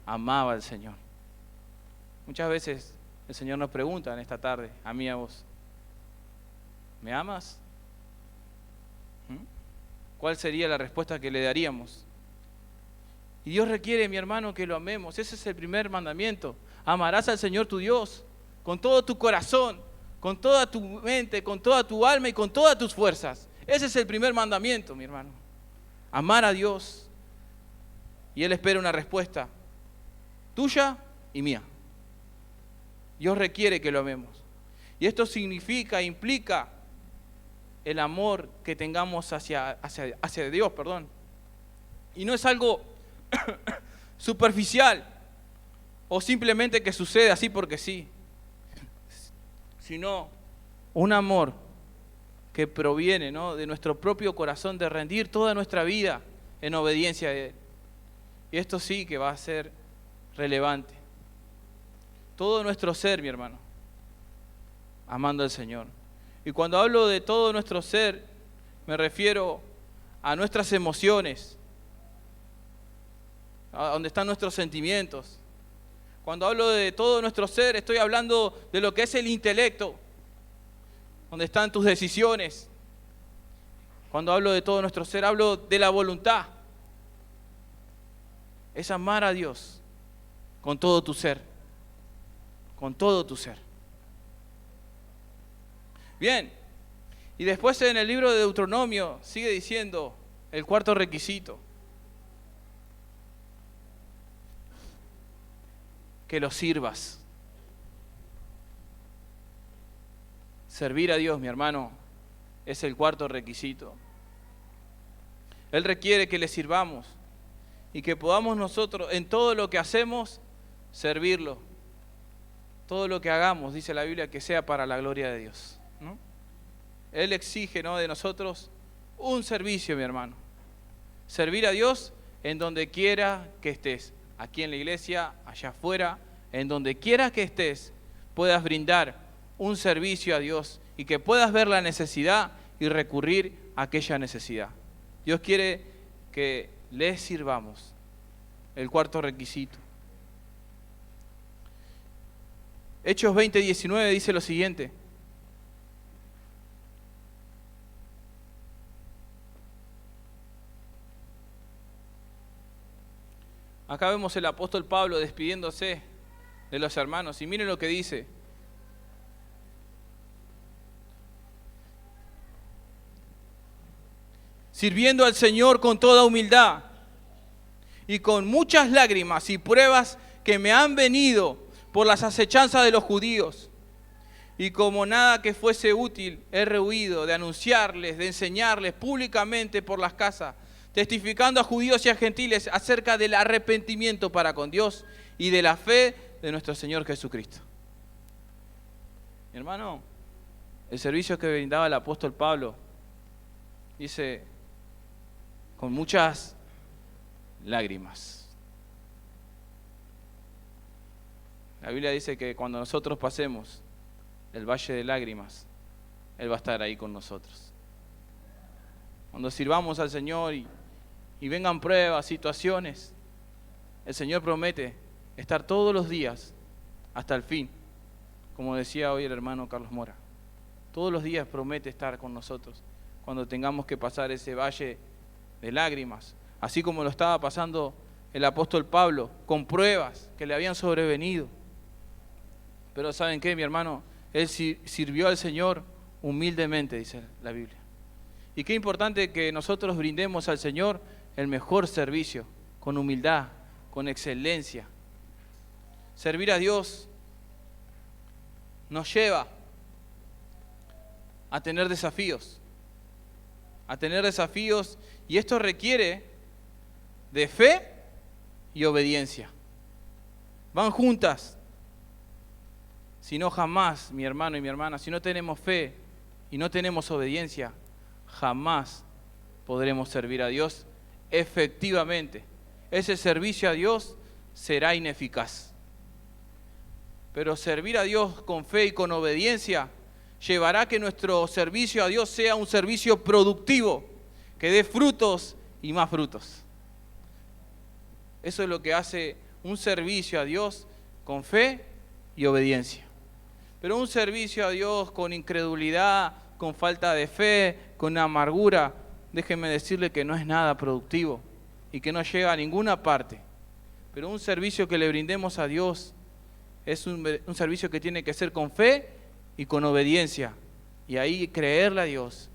amaba al Señor. Muchas veces el Señor nos pregunta en esta tarde, a mí y a vos, ¿me amas? ¿Cuál sería la respuesta que le daríamos? Y Dios requiere, mi hermano, que lo amemos. Ese es el primer mandamiento. Amarás al Señor tu Dios con todo tu corazón, con toda tu mente, con toda tu alma y con todas tus fuerzas. Ese es el primer mandamiento, mi hermano. Amar a Dios. Y Él espera una respuesta tuya y mía. Dios requiere que lo amemos. Y esto implica el amor que tengamos hacia Dios, Y no es algo superficial o simplemente que sucede así porque sí, sino un amor que proviene, ¿no?, de nuestro propio corazón, de rendir toda nuestra vida en obediencia a Él. Y esto sí que va a ser relevante. Todo nuestro ser, mi hermano, amando al Señor. Y cuando hablo de todo nuestro ser, me refiero a nuestras emociones, a donde están nuestros sentimientos. Cuando hablo de todo nuestro ser, estoy hablando de lo que es el intelecto, donde están tus decisiones. Cuando hablo de todo nuestro ser, hablo de la voluntad. Es amar a Dios con todo tu ser, con todo tu ser. Bien, y después en el libro de Deuteronomio sigue diciendo el cuarto requisito, que lo sirvas. Servir a Dios, mi hermano, es el cuarto requisito. Él requiere que le sirvamos y que podamos nosotros en todo lo que hacemos servirlo. Todo lo que hagamos, dice la Biblia, que sea para la gloria de Dios, ¿no? Él exige, ¿no?, de nosotros un servicio, mi hermano. Servir a Dios en donde quiera que estés. Aquí en la iglesia, allá afuera, en donde quiera que estés, puedas brindar un servicio a Dios y que puedas ver la necesidad y recurrir a aquella necesidad. Dios quiere que le sirvamos. El cuarto requisito. Hechos 20:19 dice lo siguiente. Acá vemos el apóstol Pablo despidiéndose de los hermanos y miren lo que dice. Sirviendo al Señor con toda humildad y con muchas lágrimas y pruebas que me han venido por las acechanzas de los judíos. Y como nada que fuese útil, he rehuido de anunciarles, de enseñarles públicamente por las casas, testificando a judíos y a gentiles acerca del arrepentimiento para con Dios y de la fe de nuestro Señor Jesucristo. Mi hermano, el servicio que brindaba el apóstol Pablo, dice, con muchas lágrimas. La Biblia dice que cuando nosotros pasemos el valle de lágrimas, Él va a estar ahí con nosotros. Cuando sirvamos al Señor y vengan pruebas, situaciones, el Señor promete estar todos los días hasta el fin, como decía hoy el hermano Carlos Mora. Todos los días promete estar con nosotros cuando tengamos que pasar ese valle de lágrimas, así como lo estaba pasando el apóstol Pablo, con pruebas que le habían sobrevenido. Pero ¿saben qué, mi hermano? Él sirvió al Señor humildemente, dice la Biblia. Y qué importante que nosotros brindemos al Señor el mejor servicio, con humildad, con excelencia. Servir a Dios nos lleva a tener desafíos, y esto requiere de fe y obediencia. Van juntas. Si no, jamás, mi hermano y mi hermana, si no tenemos fe y no tenemos obediencia, jamás podremos servir a Dios efectivamente. Ese servicio a Dios será ineficaz. Pero servir a Dios con fe y con obediencia llevará a que nuestro servicio a Dios sea un servicio productivo, que dé frutos y más frutos. Eso es lo que hace un servicio a Dios con fe y obediencia. Pero un servicio a Dios con incredulidad, con falta de fe, con amargura, déjenme decirle que no es nada productivo y que no llega a ninguna parte. Pero un servicio que le brindemos a Dios es un servicio que tiene que ser con fe y con obediencia. Y ahí creerle a Dios.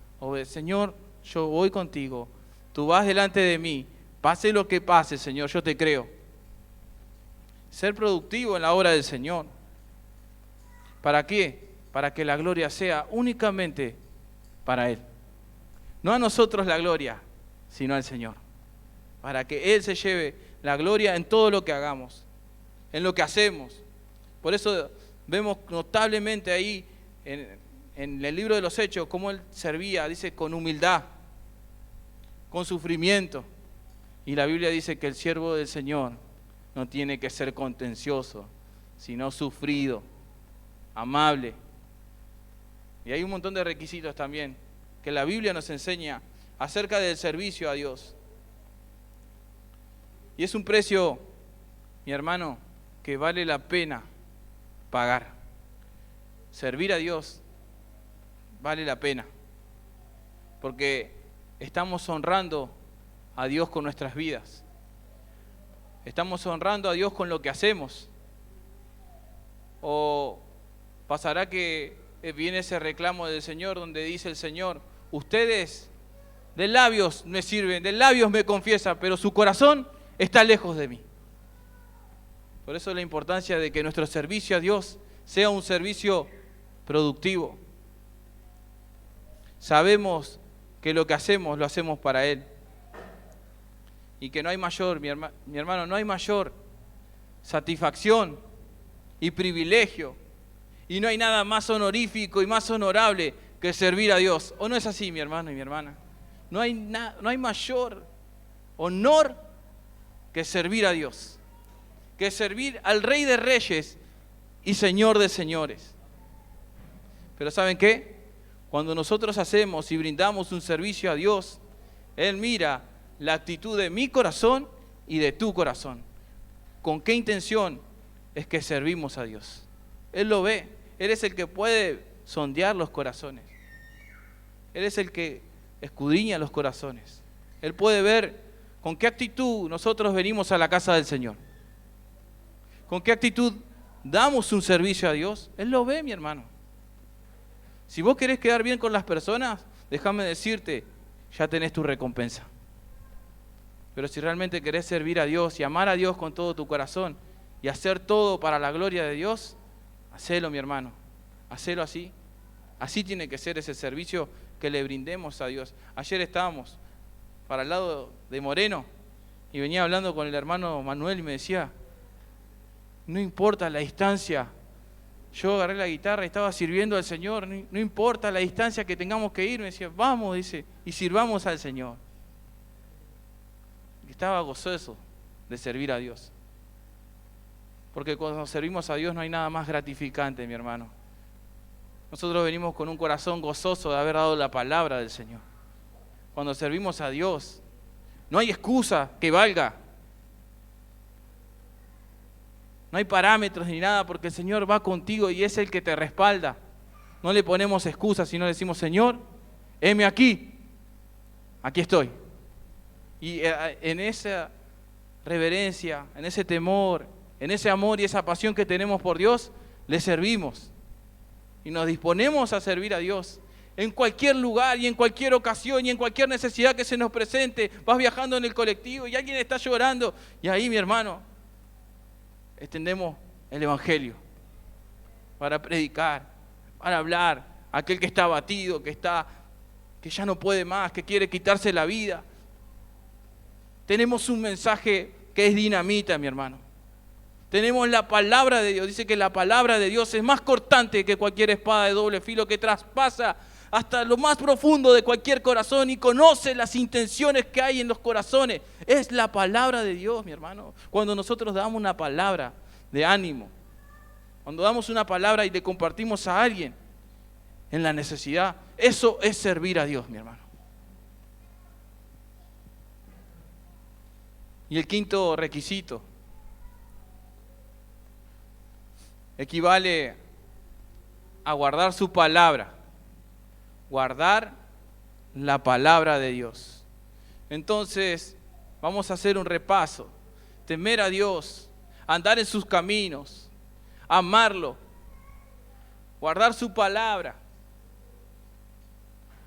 Señor, yo voy contigo, tú vas delante de mí, pase lo que pase, Señor, yo te creo. Ser productivo en la obra del Señor. ¿Para qué? Para que la gloria sea únicamente para Él. No a nosotros la gloria, sino al Señor. Para que Él se lleve la gloria en todo lo que hagamos, en lo que hacemos. Por eso vemos notablemente ahí en el libro de los Hechos cómo Él servía, dice, con humildad, con sufrimiento. Y la Biblia dice que el siervo del Señor no tiene que ser contencioso, sino sufrido, amable. Y hay un montón de requisitos también que la Biblia nos enseña acerca del servicio a Dios. Y es un precio, mi hermano, que vale la pena pagar. Servir a Dios vale la pena, porque estamos honrando a Dios con nuestras vidas. Estamos honrando a Dios con lo que hacemos. O pasará que viene ese reclamo del Señor donde dice el Señor, ustedes de labios me sirven, de labios me confiesan, pero su corazón está lejos de mí. Por eso la importancia de que nuestro servicio a Dios sea un servicio productivo. Sabemos que lo que hacemos, lo hacemos para Él. y que no hay mayor, mi hermano, no hay mayor satisfacción y privilegio, y no hay nada más honorífico y más honorable que servir a Dios. ¿O no es así, mi hermano y mi hermana? No hay mayor honor que servir a Dios, que servir al Rey de Reyes y Señor de Señores. Pero ¿saben qué? Cuando nosotros hacemos y brindamos un servicio a Dios, Él mira la actitud de mi corazón y de tu corazón. ¿Con qué intención es que servimos a Dios? Él lo ve. Él es el que puede sondear los corazones. Él es el que escudriña los corazones. Él puede ver con qué actitud nosotros venimos a la casa del Señor. Con qué actitud damos un servicio a Dios. Él lo ve, mi hermano. Si vos querés quedar bien con las personas, déjame decirte, ya tenés tu recompensa. Pero si realmente querés servir a Dios y amar a Dios con todo tu corazón y hacer todo para la gloria de Dios, hacelo, mi hermano. Hacelo así. Así tiene que ser ese servicio que le brindemos a Dios. Ayer estábamos para el lado de Moreno y venía hablando con el hermano Manuel y me decía, no importa la distancia. Yo agarré la guitarra y estaba sirviendo al Señor, no importa la distancia que tengamos que ir, me decía, vamos, dice, y sirvamos al Señor. Y estaba gozoso de servir a Dios. Porque cuando servimos a Dios no hay nada más gratificante, mi hermano. Nosotros venimos con un corazón gozoso de haber dado la palabra del Señor. Cuando servimos a Dios, no hay excusa que valga. No hay parámetros ni nada porque el Señor va contigo y es el que te respalda. No le ponemos excusas, sino le decimos, Señor, heme aquí estoy. Y en esa reverencia, en ese temor, en ese amor y esa pasión que tenemos por Dios, le servimos. Y nos disponemos a servir a Dios. En cualquier lugar y en cualquier ocasión y en cualquier necesidad que se nos presente, vas viajando en el colectivo y alguien está llorando. Y ahí, mi hermano, extendemos el Evangelio para predicar, para hablar a aquel que está abatido, que ya no puede más, que quiere quitarse la vida. Tenemos un mensaje que es dinamita, mi hermano. Tenemos la palabra de Dios. Dice que la palabra de Dios es más cortante que cualquier espada de doble filo que traspasa hasta lo más profundo de cualquier corazón y conoce las intenciones que hay en los corazones. Es la palabra de Dios, mi hermano. Cuando nosotros damos una palabra de ánimo, cuando damos una palabra y le compartimos a alguien en la necesidad, eso es servir a Dios, mi hermano. Y el quinto requisito equivale a guardar su palabra. Guardar la palabra de Dios. Entonces, vamos a hacer un repaso. Temer a Dios, andar en sus caminos, amarlo, guardar su palabra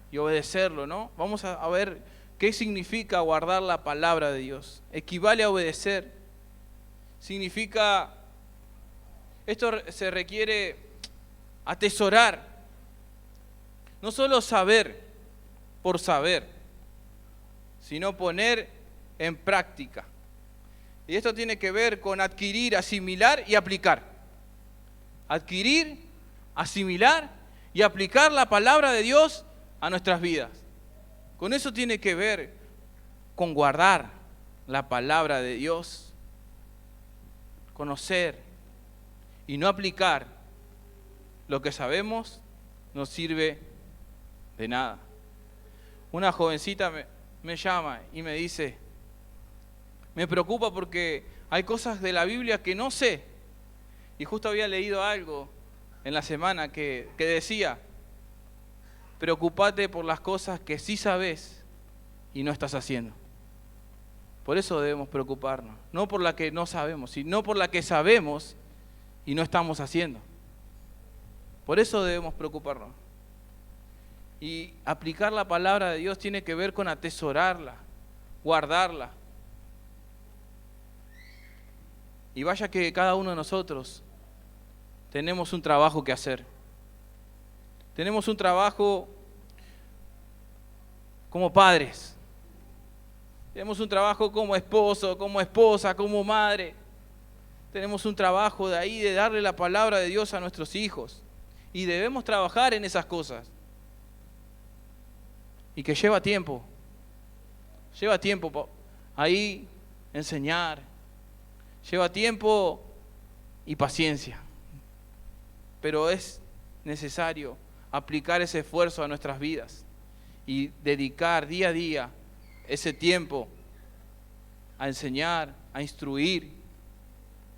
y obedecerlo, ¿no? Vamos a ver qué significa guardar la palabra de Dios. Equivale a obedecer. Significa, esto se requiere atesorar. No solo saber por saber, sino poner en práctica. Y esto tiene que ver con adquirir, asimilar y aplicar. Adquirir, asimilar y aplicar la palabra de Dios a nuestras vidas. Con eso tiene que ver con guardar la palabra de Dios, conocer y no aplicar lo que sabemos nos sirve de nada. Una jovencita me llama y me dice, me preocupa porque hay cosas de la Biblia que no sé. Y justo había leído algo en la semana que decía, preocupate por las cosas que sí sabes y no estás haciendo. Por eso debemos preocuparnos, no por la que no sabemos, sino por la que sabemos y no estamos haciendo. Por eso debemos preocuparnos. Y aplicar la palabra de Dios tiene que ver con atesorarla, guardarla. Y vaya que cada uno de nosotros tenemos un trabajo que hacer. Tenemos un trabajo como padres. Tenemos un trabajo como esposo, como esposa, como madre. Tenemos un trabajo de ahí de darle la palabra de Dios a nuestros hijos. Y debemos trabajar en esas cosas. Y que lleva tiempo. Lleva tiempo ahí enseñar. Lleva tiempo y paciencia. Pero es necesario aplicar ese esfuerzo a nuestras vidas y dedicar día a día ese tiempo a enseñar, a instruir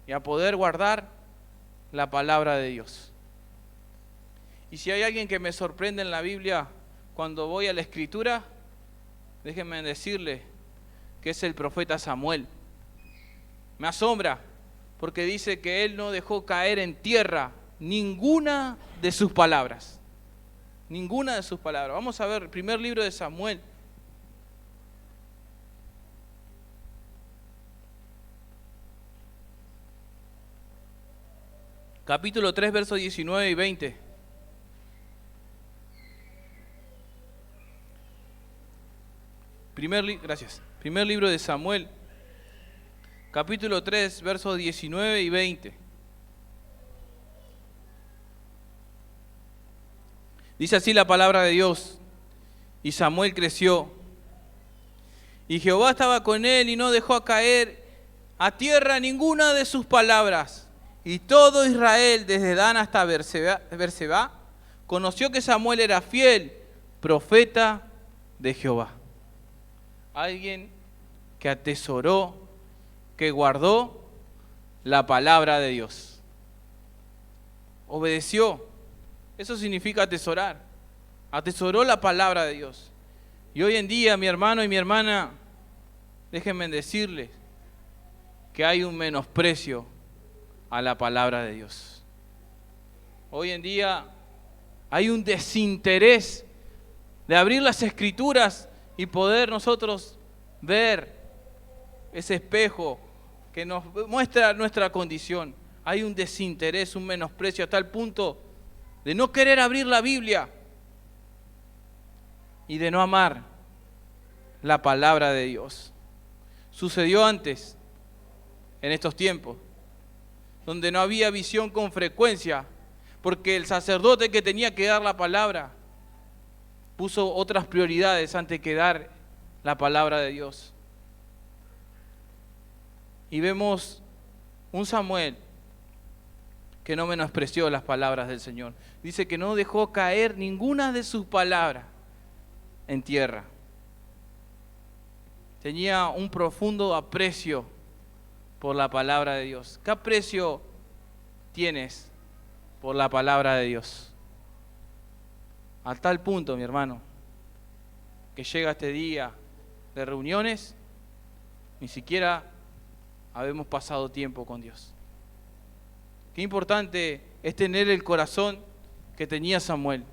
y a poder guardar la palabra de Dios. Y si hay alguien que me sorprende en la Biblia cuando voy a la Escritura, déjenme decirle que es el profeta Samuel. Me asombra porque dice que él no dejó caer en tierra ninguna de sus palabras. Ninguna de sus palabras. Vamos a ver el primer libro de Samuel. Capítulo 3, versos 19 y 20. Primer libro de Samuel, capítulo 3, versos 19 y 20. Dice así la palabra de Dios: y Samuel creció, y Jehová estaba con él y no dejó caer a tierra ninguna de sus palabras. Y todo Israel, desde Dan hasta Berseba, conoció que Samuel era fiel, profeta de Jehová. Alguien que atesoró, que guardó la palabra de Dios. Obedeció. Eso significa atesorar. Atesoró la palabra de Dios. Y hoy en día, mi hermano y mi hermana, déjenme decirles que hay un menosprecio a la palabra de Dios. Hoy en día hay un desinterés de abrir las Escrituras y poder nosotros ver ese espejo que nos muestra nuestra condición. Hay un desinterés, un menosprecio a tal punto de no querer abrir la Biblia y de no amar la palabra de Dios. Sucedió antes, en estos tiempos, donde no había visión con frecuencia, porque el sacerdote que tenía que dar la palabra puso otras prioridades antes que dar la palabra de Dios. Y vemos un Samuel que no menospreció las palabras del Señor. Dice que no dejó caer ninguna de sus palabras en tierra. Tenía un profundo aprecio por la palabra de Dios. ¿Qué aprecio tienes por la palabra de Dios? A tal punto, mi hermano, que llega este día de reuniones, ni siquiera habemos pasado tiempo con Dios. Qué importante es tener el corazón que tenía Samuel.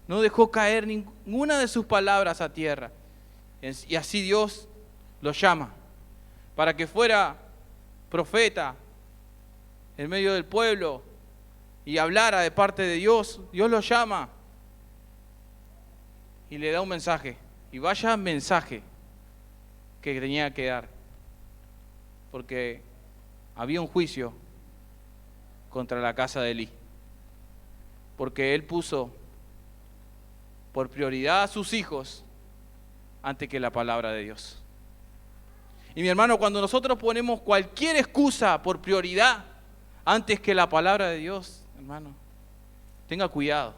No dejó caer ninguna de sus palabras a tierra. Y así Dios lo llama para que fuera profeta en medio del pueblo y hablara de parte de Dios. Dios lo llama y le da un mensaje. Y vaya mensaje que tenía que dar, porque había un juicio contra la casa de Elí, porque él puso por prioridad a sus hijos antes que la palabra de Dios. Y mi hermano, cuando nosotros ponemos cualquier excusa por prioridad antes que la palabra de Dios, hermano, tenga cuidado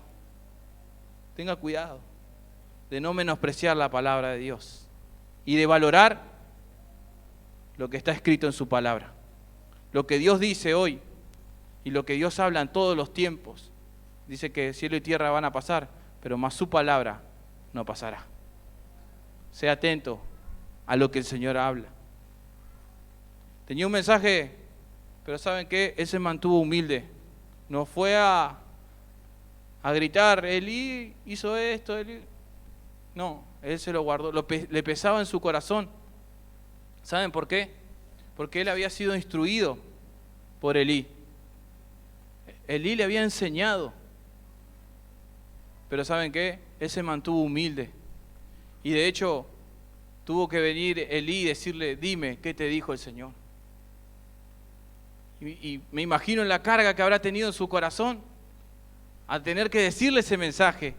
de no menospreciar la palabra de Dios y de valorar lo que está escrito en su palabra. Lo que Dios dice hoy y lo que Dios habla en todos los tiempos. Dice que cielo y tierra van a pasar, pero más su palabra no pasará. Sea atento a lo que el Señor habla. Tenía un mensaje, pero ¿saben qué? Él se mantuvo humilde. No fue a gritar, Elí hizo esto, Elí. No, él se lo guardó, le pesaba en su corazón. ¿Saben por qué? Porque él había sido instruido por Elí. Elí le había enseñado. Pero ¿saben qué? Él se mantuvo humilde. Y de hecho, tuvo que venir Elí y decirle, dime, ¿qué te dijo el Señor? Y me imagino la carga que habrá tenido en su corazón al tener que decirle ese mensaje.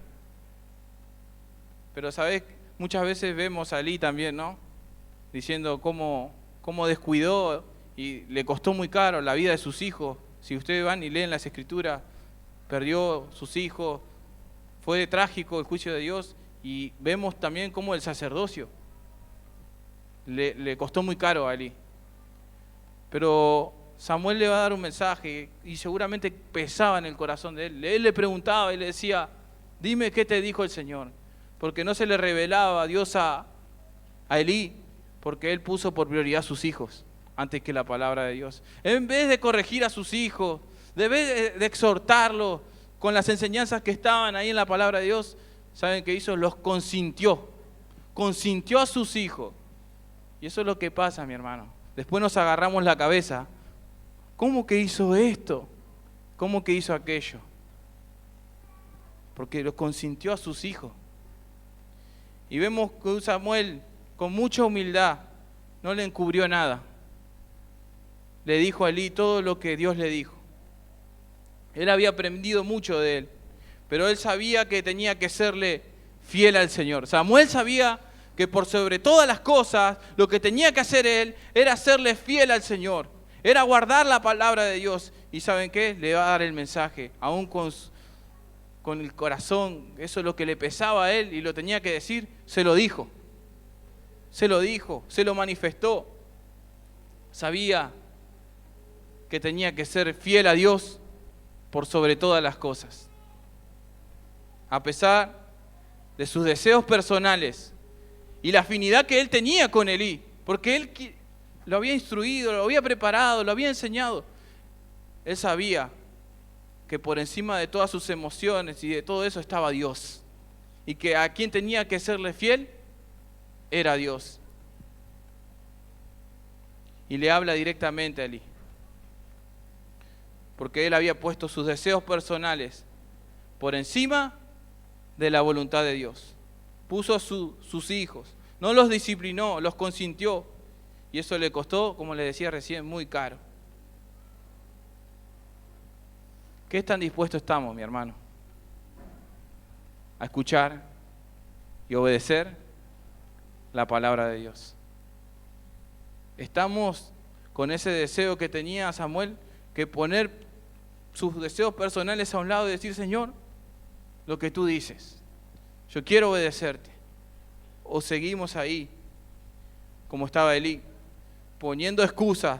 Pero, ¿sabes? Muchas veces vemos a Elí también, ¿no? Diciendo cómo descuidó y le costó muy caro la vida de sus hijos. Si ustedes van y leen las Escrituras, perdió sus hijos, fue trágico el juicio de Dios, y vemos también cómo el sacerdocio le costó muy caro a Elí. Pero Samuel le va a dar un mensaje y seguramente pesaba en el corazón de él. Él le preguntaba y le decía, dime qué te dijo el Señor. Porque no se le revelaba a Dios a Elí, porque él puso por prioridad a sus hijos antes que la palabra de Dios. En vez de corregir a sus hijos, de vez de exhortarlos con las enseñanzas que estaban ahí en la palabra de Dios, ¿saben qué hizo? Los consintió a sus hijos. Y eso es lo que pasa, mi hermano. Después nos agarramos la cabeza. ¿Cómo que hizo esto? ¿Cómo que hizo aquello? Porque los consintió a sus hijos. Y vemos que Samuel, con mucha humildad, no le encubrió nada. Le dijo a Elí todo lo que Dios le dijo. Él había aprendido mucho de él, pero él sabía que tenía que serle fiel al Señor. Samuel sabía que por sobre todas las cosas, lo que tenía que hacer él era serle fiel al Señor, era guardar la palabra de Dios. ¿Y saben qué? Le va a dar el mensaje, aún con el corazón, eso es lo que le pesaba a él y lo tenía que decir, se lo dijo, se lo manifestó. Sabía que tenía que ser fiel a Dios por sobre todas las cosas. A pesar de sus deseos personales y la afinidad que él tenía con Elí, porque él lo había instruido, lo había preparado, lo había enseñado. Él sabía que por encima de todas sus emociones y de todo eso estaba Dios, y que a quien tenía que serle fiel era Dios. Y le habla directamente a Elí, porque él había puesto sus deseos personales por encima de la voluntad de Dios. Puso sus hijos, no los disciplinó, los consintió, y eso le costó, como le decía recién, muy caro. ¿Qué tan dispuestos estamos, mi hermano? A escuchar y obedecer la palabra de Dios. Estamos con ese deseo que tenía Samuel, que poner sus deseos personales a un lado y decir, Señor, lo que tú dices, yo quiero obedecerte. O seguimos ahí, como estaba Elí, poniendo excusas,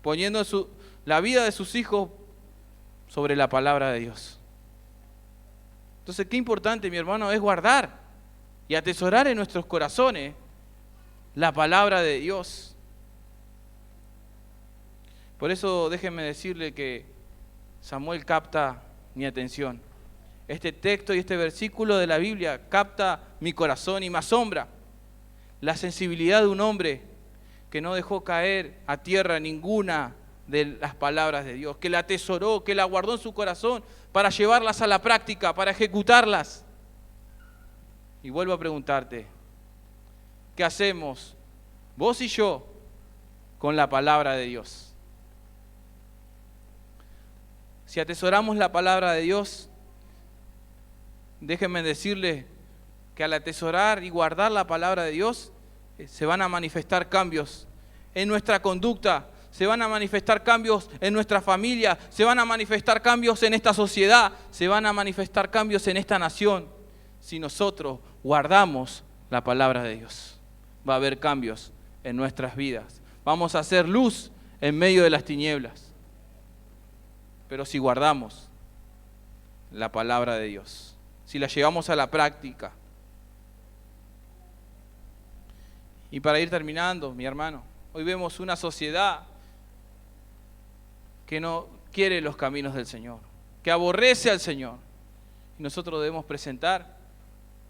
poniendo la vida de sus hijos sobre la palabra de Dios. Entonces, qué importante, mi hermano, es guardar y atesorar en nuestros corazones la palabra de Dios. Por eso déjenme decirle que Samuel capta mi atención. Este texto y este versículo de la Biblia capta mi corazón y me asombra la sensibilidad de un hombre que no dejó caer a tierra ninguna de las palabras de Dios, que la atesoró, que la guardó en su corazón para llevarlas a la práctica, para ejecutarlas. Y vuelvo a preguntarte, ¿qué hacemos vos y yo con la palabra de Dios? Si atesoramos la palabra de Dios, déjenme decirles que al atesorar y guardar la palabra de Dios, se van a manifestar cambios en nuestra conducta, se van a manifestar cambios en nuestra familia, se van a manifestar cambios en esta sociedad, se van a manifestar cambios en esta nación. Si nosotros guardamos la palabra de Dios, va a haber cambios en nuestras vidas. Vamos a hacer luz en medio de las tinieblas. Pero si guardamos la palabra de Dios, si la llevamos a la práctica. Y para ir terminando, mi hermano, hoy vemos una sociedad que no quiere los caminos del Señor, que aborrece al Señor. Y nosotros debemos presentar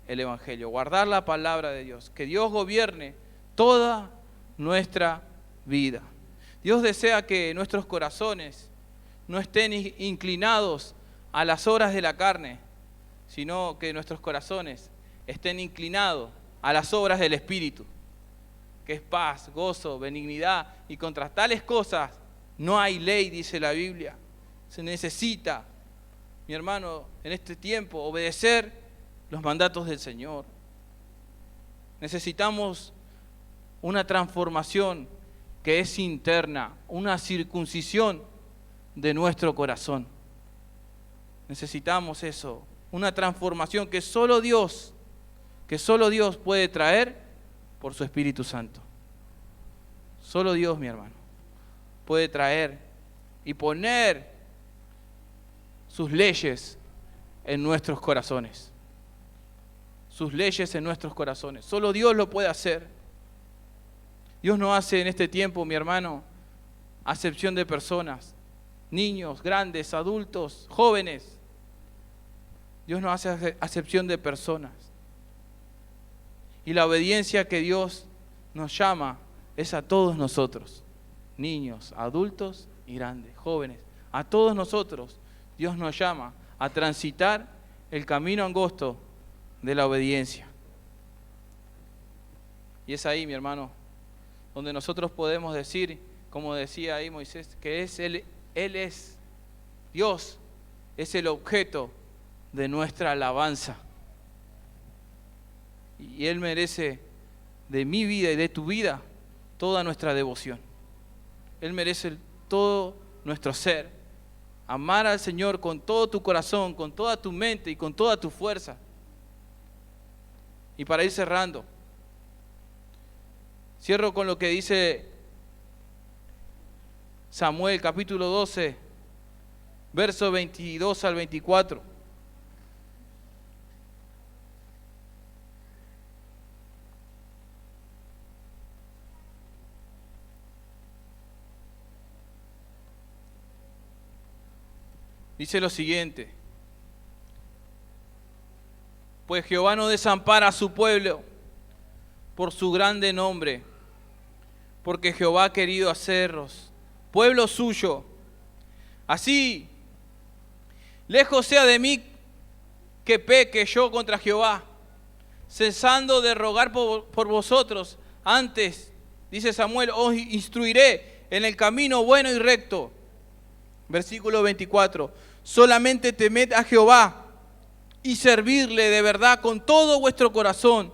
el Evangelio, guardar la palabra de Dios, que Dios gobierne toda nuestra vida. Dios desea que nuestros corazones no estén inclinados a las obras de la carne, sino que nuestros corazones estén inclinados a las obras del Espíritu. que es paz, gozo, benignidad, y contra tales cosas no hay ley, dice la Biblia. Se necesita, mi hermano, en este tiempo, obedecer los mandatos del Señor. Necesitamos una transformación que es interna, una circuncisión de nuestro corazón. Necesitamos eso, una transformación que solo Dios puede traer por su Espíritu Santo. Solo Dios, mi hermano, puede traer y poner sus leyes en nuestros corazones. Sus leyes en nuestros corazones. Solo Dios lo puede hacer. Dios no hace en este tiempo, mi hermano, acepción de personas, niños, grandes, adultos, jóvenes. Dios no hace acepción de personas. Y la obediencia que Dios nos llama es a todos nosotros, niños, adultos y grandes, jóvenes. A todos nosotros Dios nos llama a transitar el camino angosto de la obediencia. Y es ahí, mi hermano, donde nosotros podemos decir, como decía ahí Moisés, que Él es Dios, es el objeto de nuestra alabanza. Y Él merece de mi vida y de tu vida toda nuestra devoción. Él merece todo nuestro ser. Amar al Señor con todo tu corazón, con toda tu mente y con toda tu fuerza. Y para ir cerrando, cierro con lo que dice Samuel capítulo 12, versos 22 al 24. Dice lo siguiente: pues Jehová no desampara a su pueblo por su grande nombre, porque Jehová ha querido hacerlos pueblo suyo. Así, lejos sea de mí que peque yo contra Jehová, cesando de rogar por vosotros. Antes, dice Samuel, os instruiré en el camino bueno y recto. Versículo 24. Solamente temed a Jehová y servirle de verdad con todo vuestro corazón,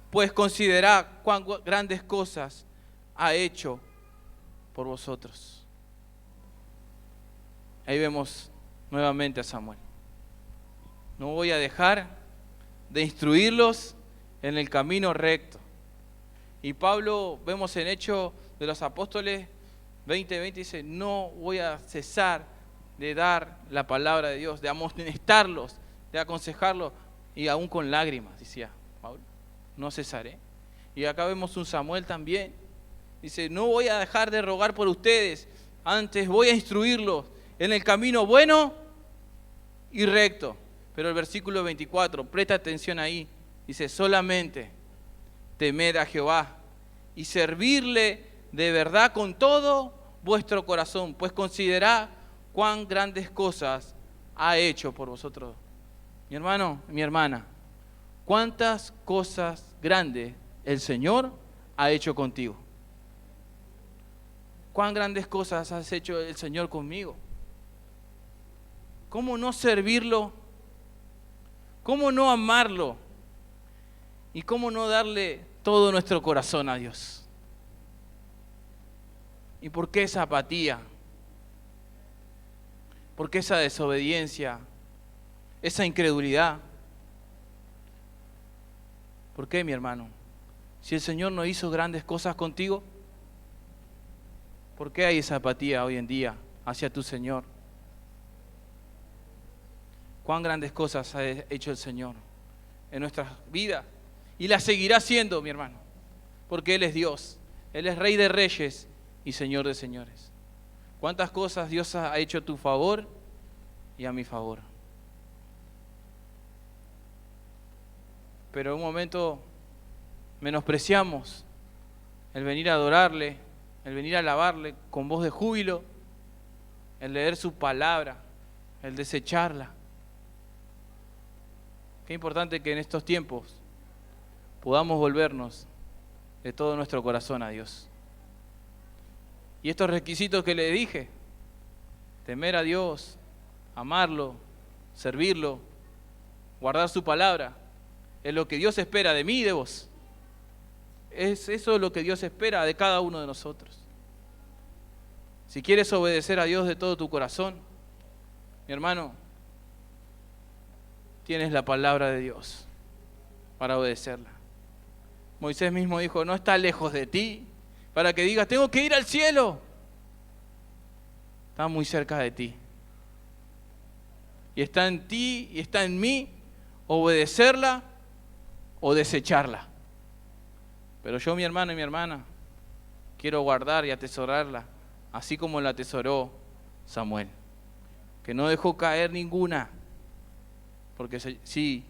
pues considerad cuán grandes cosas ha hecho por vosotros. Ahí vemos nuevamente a Samuel. No voy a dejar de instruirlos en el camino recto. Y Pablo, vemos en Hechos de los Apóstoles 20:20, dice, no voy a cesar de dar la palabra de Dios, de amonestarlos, de aconsejarlos, y aún con lágrimas, decía Pablo, no cesaré. Y acá vemos un Samuel también, dice, no voy a dejar de rogar por ustedes, antes voy a instruirlos en el camino bueno y recto. Pero el versículo 24, presta atención ahí, dice, solamente temed a Jehová y servirle de verdad con todo vuestro corazón, pues considerad cuán grandes cosas ha hecho por vosotros. Mi hermano, mi hermana, cuántas cosas grandes el Señor ha hecho contigo. Cuán grandes cosas has hecho el Señor conmigo. ¿Cómo no servirlo? ¿Cómo no amarlo? ¿Y cómo no darle todo nuestro corazón a Dios? ¿Y por qué esa apatía? ¿Por qué esa desobediencia? ¿Esa incredulidad? ¿Por qué, mi hermano? Si el Señor no hizo grandes cosas contigo, ¿por qué hay esa apatía hoy en día hacia tu Señor? Cuán grandes cosas ha hecho el Señor en nuestras vidas y las seguirá haciendo, mi hermano, porque Él es Dios, Él es Rey de Reyes y Señor de Señores. ¿Cuántas cosas Dios ha hecho a tu favor y a mi favor? Pero en un momento menospreciamos el venir a adorarle, el venir a alabarle con voz de júbilo, el leer su palabra, el desecharla. Qué importante que en estos tiempos podamos volvernos de todo nuestro corazón a Dios. Y estos requisitos que le dije, temer a Dios, amarlo, servirlo, guardar su palabra, es lo que Dios espera de mí y de vos. Es eso lo que Dios espera de cada uno de nosotros. Si quieres obedecer a Dios de todo tu corazón, mi hermano, tienes la palabra de Dios para obedecerla. Moisés mismo dijo, no está lejos de ti para que digas, tengo que ir al cielo. Está muy cerca de ti. Y está en ti y está en mí obedecerla o desecharla. Pero yo, mi hermano y mi hermana, quiero guardar y atesorarla, así como la atesoró Samuel, que no dejó caer ninguna, porque sí,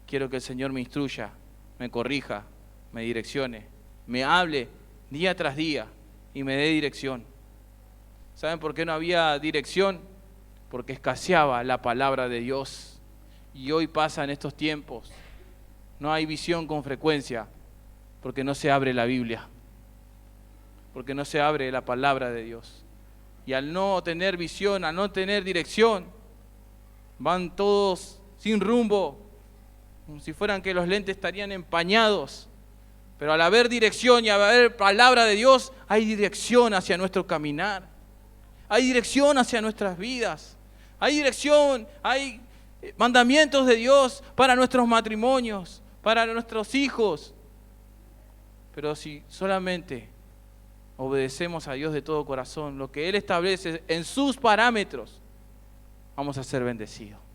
quiero que el Señor me instruya, me corrija, me direccione, me hable día tras día y me dé dirección. ¿Saben por qué no había dirección? Porque escaseaba la palabra de Dios. Y hoy pasa en estos tiempos, no hay visión con frecuencia, porque no se abre la Biblia, porque no se abre la palabra de Dios. Y al no tener visión, al no tener dirección, van todos sin rumbo, como si fueran que los lentes estarían empañados. Pero al haber dirección y al haber palabra de Dios, hay dirección hacia nuestro caminar, hay dirección hacia nuestras vidas, hay dirección, hay mandamientos de Dios para nuestros matrimonios, para nuestros hijos. Pero si solamente obedecemos a Dios de todo corazón, lo que Él establece en sus parámetros, vamos a ser bendecidos.